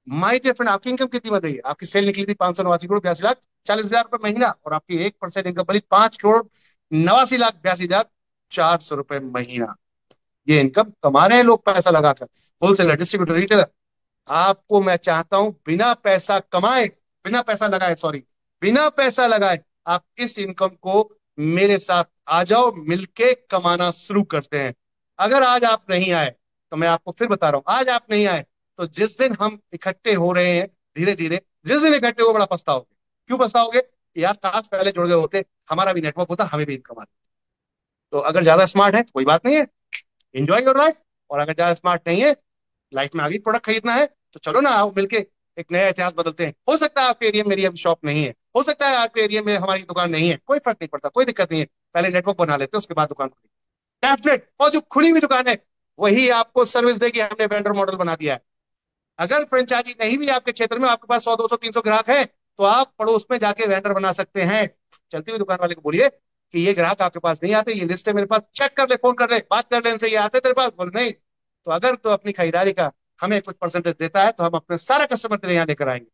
माई डियर फ्रेंड, आपकी इनकम कितनी बन रही है? आपकी सेल निकली थी 589,82,40,000 रुपए महीना, और आपकी 1% इनकम बनी 5,89,82,40,400 रुपए महीना। ये इनकम कमा रहे हैं लोग पैसा लगाकर, होलसेलर, डिस्ट्रीब्यूटर, रिटेलर। आपको मैं चाहता हूं बिना पैसा कमाए, बिना पैसा लगाए, सॉरी, बिना पैसा लगाए आप इस इनकम को मेरे साथ आ जाओ, मिलके कमाना शुरू करते हैं। अगर आज आप नहीं आए, तो मैं आपको फिर बता रहा हूं, आज आप नहीं आए तो जिस दिन हम इकट्ठे हो रहे हैं धीरे धीरे, जिस दिन इकट्ठे हो बड़ा पछताओगे। क्यों पछताओगे? यार काश पहले जुड़ गए होते, हमारा भी नेटवर्क होता, हमें भी इनकम आती। तो अगर ज्यादा स्मार्ट है कोई बात नहीं है, एंजॉय योर लाइफ। और अगर ज्यादा स्मार्ट नहीं है, लाइफ में आगे प्रोडक्ट खरीदना है, तो चलो ना आओ मिलके एक नया इतिहास बदलते हैं। हो सकता है आपके एरिया में मेरी अभी शॉप नहीं है, हो सकता है आपके एरिया में हमारी दुकान नहीं है, कोई फर्क नहीं पड़ता, कोई दिक्कत नहीं है। पहले नेटवर्क बना लेते हैं, उसके बाद दुकान खुली डेफिनेट। और जो खुली हुई दुकान है वही आपको सर्विस देगी, हमने वेंडर मॉडल बना दिया है। अगर फ्रेंचाइजी नहीं भी आपके क्षेत्र में, आपके पास 100, 200, 300 ग्राहक है, तो आप पड़ोस में जाके वेंडर बना सकते हैं। चलती हुई दुकान वाले को बोलिए कि ये ग्राहक आपके पास नहीं आते, ये लिस्ट है मेरे पास, चेक कर ले, फोन कर ले, बात कर ले इनसे, ये आते तेरे पास? बोल नहीं। तो अगर तो अपनी खरीदारी का हमें कुछ परसेंटेज देता है, तो हम अपने सारे कस्टमर तेरे यहाँ लेकर आएंगे।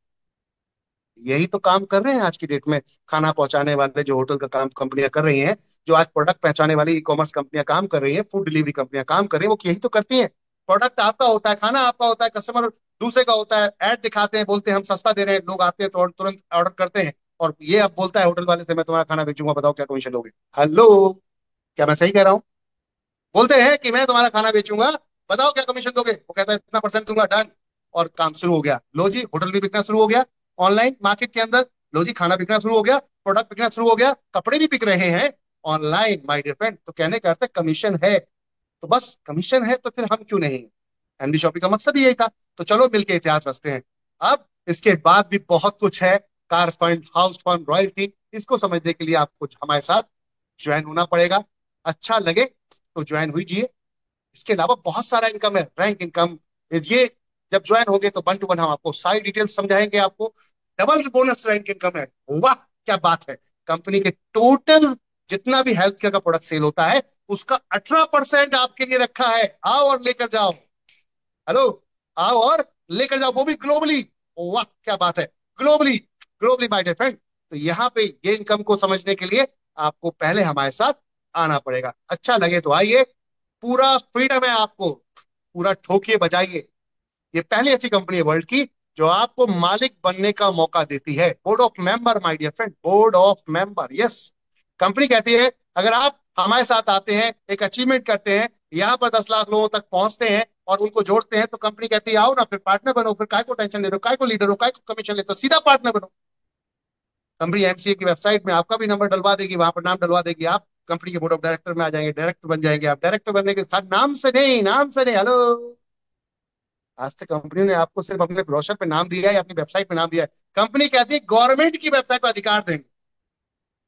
यही तो काम कर रहे हैं आज की डेट में खाना पहुंचाने वाले जो होटल का काम कंपनियां कर रही हैं, जो आज प्रोडक्ट पहुंचाने वाली ई कॉमर्स कंपनियां काम कर रही हैं, फूड डिलीवरी कंपनियां काम कर रही हैं, वो यही तो करती हैं। प्रोडक्ट आपका होता है, खाना आपका होता है, कस्टमर दूसरे का होता है, ऐड दिखाते हैं, बोलते हैं हम सस्ता दे रहे हैं, लोग आते हैं तो तुरंत ऑर्डर करते हैं। और ये अब बोलता है होटल वाले से मैं तुम्हारा खाना बेचूंगा, बताओ क्या कमीशन लोगे? हेलो, क्या मैं सही कह रहा हूँ? बोलते हैं कि मैं तुम्हारा खाना बेचूंगा, बताओ क्या कमीशन दोगे? वो कहता है इतना परसेंट दूंगा, डन। और काम शुरू हो गया, लो जी होटल भी बिकना शुरू हो गया ऑनलाइन मार्केट के अंदर। लो जी खाना बिकना शुरू हो गया, प्रोडक्ट बिकना शुरू हो गया, कपड़े भी बिक रहे हैं ऑनलाइन माय डियर फ्रेंड। तो कहने का अर्थ है कमीशन है, तो बस कमीशन है तो फिर हम क्यों नहीं? एनडी शॉपिंग का मकसद ही यही था। तो चलो मिलके इतिहास रचते हैं। अब इसके बाद भी बहुत कुछ है, car fund, house fund, royalty, इसको समझने के लिए आपको हमारे साथ ज्वाइन होना पड़ेगा। अच्छा लगे तो ज्वाइन हुई। इसके अलावा बहुत सारा इनकम है, रैंक इनकम। ये जब ज्वाइन होंगे तो 1 to 1 हम आपको सारी डिटेल्स समझाएंगे, आपको डबल बोनस रैंक इनकम है। वाह क्या बात है! कंपनी के टोटल जितना भी हेल्थ केयर का प्रोडक्ट सेल होता है उसका 18% आपके लिए रखा है। आओ और लेकर जाओ। हेलो, आओ और लेकर जाओ, वो भी ग्लोबली। वाह क्या बात है, globally. Globally my dear friend. तो यहाँ पे ये इनकम को समझने के लिए आपको पहले हमारे साथ आना पड़ेगा। अच्छा लगे तो आइए, पूरा फ्रीडम है आपको, पूरा ठोकिए बजाइए। ये पहली ऐसी कंपनी है वर्ल्ड की जो आपको मालिक बनने का मौका देती है। Board of member my dear friend, board of member, yes. Company कहती है अगर आप हमारे साथ आते हैं, एक अचीवमेंट करते हैं, यहाँ पर 10 लाख लोगों तक पहुंचते हैं और उनको जोड़ते हैं, तो कंपनी कहती है आओ ना, फिर पार्टनर बनो, फिर काय को टेंशन ले रहे हो, काय को लीडर हो, काय को कमीशन लेते हो, सीधा पार्टनर बनो। कंपनी एमसीए की वेबसाइट में आपका भी नंबर डलवा देगी, वहां पर नाम डलवा देगी, आप कंपनी के बोर्ड ऑफ डायरेक्टर में आ जाएंगे, डायरेक्टर बन जाएंगे। आप डायरेक्टर बनने के साथ नाम से नहीं, नाम से नहीं, हेलो। आज तक कंपनी ने आपको सिर्फ अपने ब्रोशर पे नाम दिया है या अपनी वेबसाइट पे नाम दिया है। कंपनी कहती है गवर्नमेंट की वेबसाइट पर अधिकार देंगे।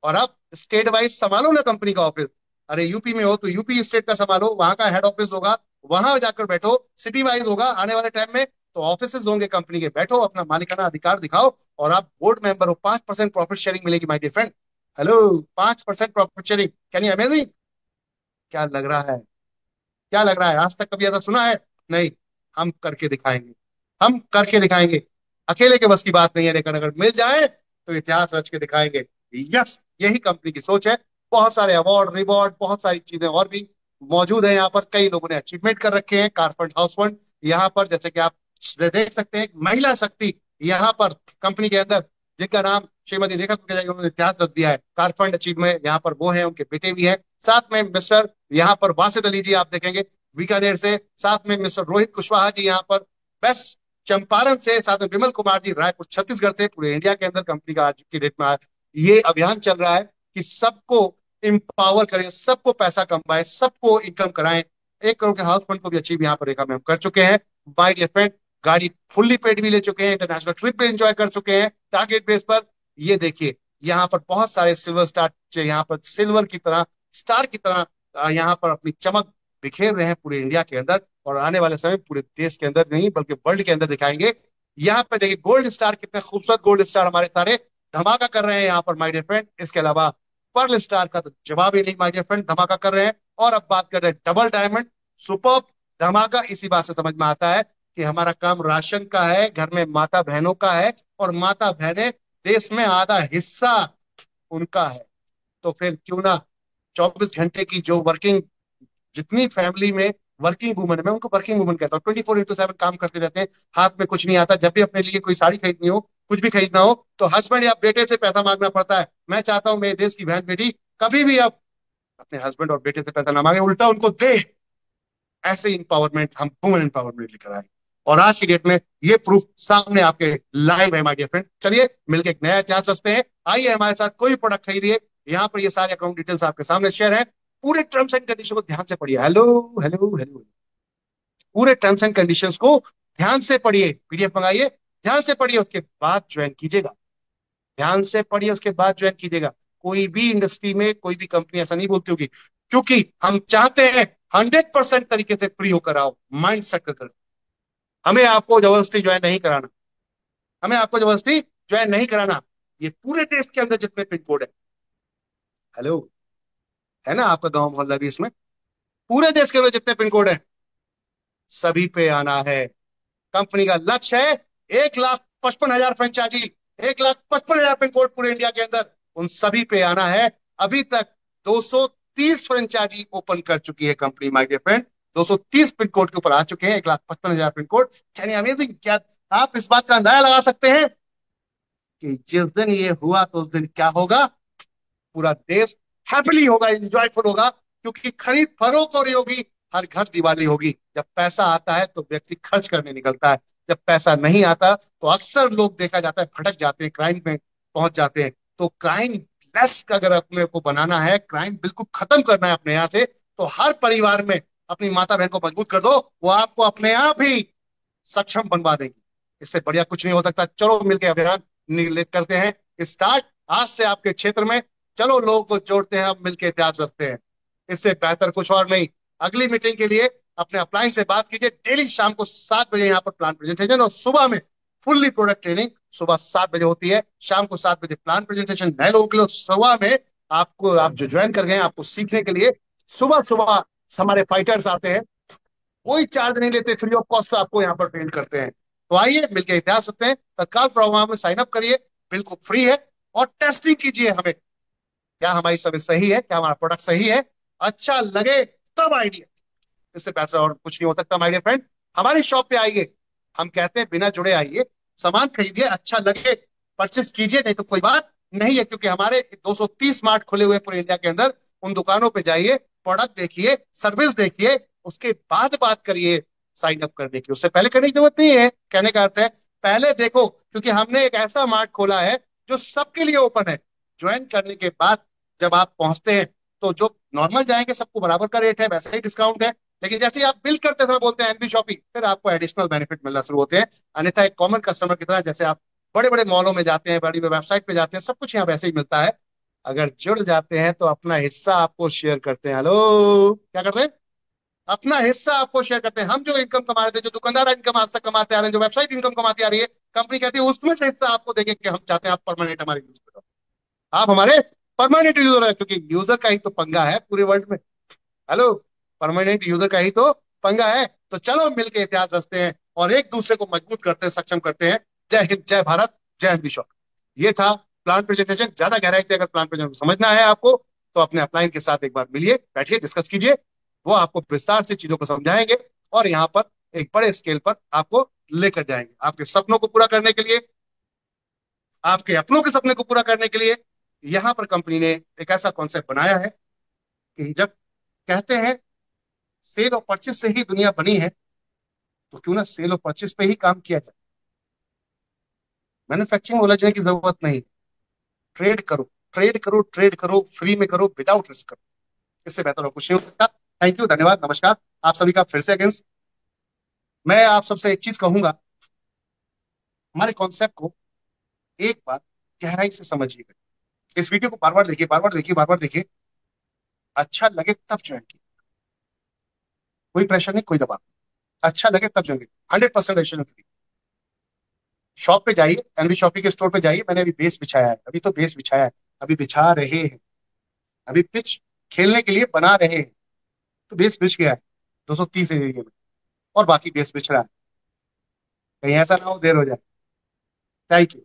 और अब स्टेट वाइज संभालो ना कंपनी का ऑफिस। अरे यूपी में हो तो यूपी स्टेट का संभालो, वहां का हेड ऑफिस होगा, वहां जाकर बैठो। सिटी वाइज होगा आने वाले टाइम में, तो ऑफिस होंगे कंपनी के, बैठो अपना मालिकाना अधिकार दिखाओ और आप बोर्ड मेंबर हो। 5% प्रॉफिट शेयरिंग मिलेगी my dear friend. Hello, 5% profit sharing, can you amazing? क्या लग रहा है, क्या लग रहा है? आज तक कभी ऐसा सुना है? नहीं। हम करके दिखाएंगे, हम करके दिखाएंगे। अकेले के बस की बात नहीं है, लेकिन अगर मिल जाए तो इतिहास रच के दिखाएंगे। यस, यही कंपनी की सोच है। बहुत सारे अवार्ड रिवॉर्ड, बहुत सारी चीजें और भी मौजूद है यहाँ पर। कई लोगों ने अचीवमेंट कर रखे हैं। कारफंड हाउस फंड यहाँ पर, जैसे कि आप देख सकते हैं, महिला शक्ति यहाँ पर कंपनी के अंदर, जिनका नाम श्रीमती रेखा कुकरेजा जी, उन्होंने इतिहास रच दिया है। कारफंड अचीवमेंट यहाँ पर वो है, उनके बेटे भी हैं। साथ में मिस्टर यहाँ पर वासित अली जी आप देखेंगे बीकानेर से, साथ में मिस्टर रोहित कुशवाहा जी यहाँ पर बेस्ट चंपारण से, साथ में विमल कुमार जी रायपुर छत्तीसगढ़ से। पूरे इंडिया के अंदर कंपनी का आज की डेट में ये अभियान चल रहा है कि सबको इंपावर करें, सबको पैसा कमाएं, सबको इनकम कराएं। 1 करोड़ के हाउस फंड को भी अचीव यहाँ पर रेखा में हम कर चुके हैं। बाय डियर फ्रेंड, गाड़ी फुल्ली पेड भी ले चुके हैं, इंटरनेशनल ट्रिप भी एंजॉय कर चुके हैं टारगेट बेस पर। ये देखिए यहाँ पर बहुत सारे सिल्वर स्टार, यहाँ पर सिल्वर की तरह, स्टार की तरह यहाँ पर अपनी चमक बिखेर रहे हैं पूरे इंडिया के अंदर। और आने वाले समय पूरे देश के अंदर नहीं बल्कि वर्ल्ड के अंदर दिखाएंगे। यहाँ पे देखिए गोल्ड स्टार, कितने खूबसूरत गोल्ड स्टार हमारे सारे धमाका कर रहे हैं यहाँ पर माय डियर फ्रेंड। इसके अलावा पर्ल स्टार का तो जवाब ही नहीं माय डियर फ्रेंड, धमाका कर रहे हैं। और अब बात कर रहे हैं डबल डायमंड, सुपर धमाका। इसी बात से समझ में आता है कि हमारा काम राशन का है, घर में माता बहनों का है, और माता बहनें देश में आधा हिस्सा उनका है। तो फिर क्यों ना 24 घंटे की जो वर्किंग, जितनी फैमिली में वर्किंग वुमन है, मैं उनको वर्किंग वुमन कहता हूँ, 24/7 काम करते रहते हैं, हाथ में कुछ नहीं आता। जब भी अपने लिए कोई साड़ी खरीदनी हो, कुछ भी खरीदना हो, तो हस्बैंड या बेटे से पैसा मांगना पड़ता है। मैं चाहता हूं मेरे देश की बहन बेटी कभी भी अब अपने हस्बैंड और बेटे से पैसा ना मांगे, उल्टा उनको दे। ऐसे इंपावरमेंट, हम वुमेन इंपावरमेंट लेकर आए। और आज की डेट में ये प्रूफ सामने आपके लाइव है माय डियर फ्रेंड। चलिए मिलकर एक नया इतिहास रचते हैं। आइए हमारे साथ कोई प्रोडक्ट खरीदिए। यहाँ पर ये सारे अकाउंट डिटेल्स आपके सामने शेयर है। पूरे टर्म्स एंड कंडीशन को ध्यान से पढ़िए। Hello, hello, hello. पूरे टर्म्स एंड कंडीशंस को ध्यान से पढ़िए, पीडीएफ मंगाइए, ध्यान से पढ़िए, उसके बाद ज्वाइन कीजिएगा। ध्यान से पढ़िए, उसके बाद ज्वाइन कीजिएगा। कोई भी इंडस्ट्री में कोई भी कंपनी ऐसा नहीं बोलती होगी, क्योंकि हम चाहते हैं 100% तरीके से फ्री होकर आओ, माइंड सेट कर। हमें आपको जबरदस्ती ज्वाइन नहीं कराना, हमें आपको जबरदस्ती ज्वाइन नहीं कराना। ये पूरे देश के अंदर जितने पिन कोड है, हेलो, है ना आपका गांव मोहल्ला भी इसमें, पूरे देश के अंदर जितने पिन कोड है सभी पे आना है। कंपनी का लक्ष्य है 1,55,000 फ्रेंचाइजी, 1,55,000 पिन कोड पूरे इंडिया के अंदर, उन सभी पे आना है। अभी तक 230 फ्रेंचाइजी ओपन कर चुकी है company my dear friend. 230 pin code के ऊपर आ चुके हैं, 1,55,000 pin code. Can you amazing? क्या आप इस बात का अंदाजा लगा सकते हैं कि जिस दिन ये हुआ तो उस दिन क्या होगा? पूरा देश हैप्पीली होगा, इंजॉयफुल होगा, क्योंकि खरीद फरोख्त हो रही होगी, हर घर दिवाली होगी। जब पैसा आता है तो व्यक्ति खर्च करने निकलता है, जब पैसा नहीं आता तो अक्सर लोग देखा जाता है भटक जाते हैं, क्राइम में पहुंच जाते हैं। तो क्राइम लेस अगर अपने को बनाना है, क्राइम बिल्कुल खत्म करना है अपने यहाँ से, तो हर परिवार में अपनी माता बहन को मजबूत कर दो, वो आपको अपने आप ही सक्षम बनवा देंगी। इससे बढ़िया कुछ नहीं हो सकता। चलो मिलकर अभियान करते हैं स्टार्ट आज से आपके क्षेत्र में। चलो लोगों को जोड़ते हैं, अब मिलकर इतिहास रचते हैं। इससे बेहतर कुछ और नहीं। अगली मीटिंग के लिए अपने अपलाइन से बात कीजिए। डेली शाम को 7 बजे यहाँ पर प्लान प्रेजेंटेशन, और सुबह में फुल्ली प्रोडक्ट ट्रेनिंग सुबह 7 बजे होती है, शाम को 7 बजे प्लान प्रेजेंटेशन नए लोगों के लिए। सुबह में आपको, आप जो ज्वाइन कर गए हैं, आपको सीखने के लिए सुबह सुबह हमारे फाइटर्स आते हैं, कोई चार्ज नहीं लेते, फ्री ऑफ कॉस्ट आपको यहाँ पर ट्रेन करते हैं। तो आइए मिलकर इतिहास सकते हैं, तत्काल प्रोग्राम में साइन अप करिए, बिल्कुल फ्री है, और टेस्टिंग कीजिए हमें, क्या हमारी सर्विस सही है, क्या हमारा प्रोडक्ट सही है। अच्छा लगे तब आइडिया, इससे पैसा और कुछ नहीं हो सकता माय डियर फ्रेंड। हमारी शॉप पे आइए, हम कहते हैं बिना जुड़े आइए, सामान खरीदिए, अच्छा लगे परचेस कीजिए, नहीं तो कोई बात नहीं है, क्योंकि हमारे 230 मार्ट खुले हुए पूरे इंडिया के अंदर। उन दुकानों पे जाइए, प्रोडक्ट देखिए, सर्विस देखिए, उसके बाद बात करिए साइन अप करने की। उससे पहले करने की जरूरत नहीं है। कहने का अर्थ है पहले देखो, क्योंकि हमने एक ऐसा मार्ट खोला है जो सबके लिए ओपन है। ज्वाइन करने के बाद जब आप पहुंचते हैं, तो जो नॉर्मल जाएंगे सबको बराबर का रेट है, वैसे ही डिस्काउंट है। लेकिन जैसे ही आप बिल करते समय बोलते हैं एनबी शॉपिंग, फिर आपको एडिशनल बेनिफिट मिलना शुरू होते हैं। अन्यथा एक कॉमन कस्टमर की तरह, जैसे आप बड़े बड़े मॉलों में जाते हैं, बड़ी वेबसाइट पे जाते हैं, सब कुछ यहाँ वैसे ही मिलता है। अगर जुड़ जाते हैं तो अपना हिस्सा आपको शेयर करते हैं। हेलो, क्या करते हैं? अपना हिस्सा आपको शेयर करते हैं। हम जो इनकम कमा रहे थे, जो दुकानदार इनकम आज तक कमाते आ रहे हैं, जो वेबसाइट इनकम कमाती आ रही है, कंपनी कहती है उसमें से हिस्सा आपको देंगे, कि हम चाहते हैं आप परमानेंट हमारे यूज करो, आप हमारे परमानेंट यूजर है। क्योंकि यूजर का ही तो पंगा है पूरे वर्ल्ड में। हेलो, परमानेंट यूजर का ही तो पंगा है। तो चलो मिलके इतिहास रचते हैं और एक दूसरे को मजबूत करते हैं, सक्षम करते हैं। जय हिंद, जय भारत, जय हिंद विश्व। ये था प्लान प्रेजेंटेशन। ज्यादा गहराई से अगर प्लान प्रेजेंटेशन समझना है आपको, तो अपने अपलाइन के साथ एक बार मिलिए, बैठिए, डिस्कस कीजिए, वो आपको विस्तार से चीजों को समझाएंगे, और यहाँ पर एक बड़े स्केल पर आपको लेकर जाएंगे, आपके सपनों को पूरा करने के लिए, आपके अपनों के सपने को पूरा करने के लिए। यहाँ पर कंपनी ने एक ऐसा कॉन्सेप्ट बनाया है कि जब कहते हैं सेल और परचेस से ही दुनिया बनी है, तो क्यों ना सेल और परचेस पे ही काम किया जाए। मैन्युफैक्चरिंग उलझने की जरूरत नहीं, ट्रेड करो, ट्रेड करो, ट्रेड करो, फ्री में करो, विदाउट रिस्क करो, इससे बेहतर और कुछ नहीं हो सकता। थैंक यू, धन्यवाद, नमस्कार। आप सभी का फिर से अगेंस्ट। मैं आप सबसे एक चीज कहूंगा, हमारे कॉन्सेप्ट को एक बार गहराई से समझिएगा। इस वीडियो को बार बार देखिए, बार बार देखिए, बार बार देखिए, अच्छा लगे तब ज्वाइन कीजिए, कोई प्रेशर नहीं, कोई दबाव नहीं। अच्छा लगे तब ज्वाइन कीजिए, 100% रजिस्ट्रेशन फ्री। शॉप पे जाइए, एनबी शॉपिंग के स्टोर पे जाइए, मैंने अभी बेस बिछाया है, अभी तो बेस बिछाया है, अभी बिछा रहे हैं, अभी पिच खेलने के लिए बना रहे हैं। तो बेस बिछ गया है 230 एरिया में, और बाकी बेस बिछ रहा है, कहीं ऐसा ना हो देर हो जाए। Thank you.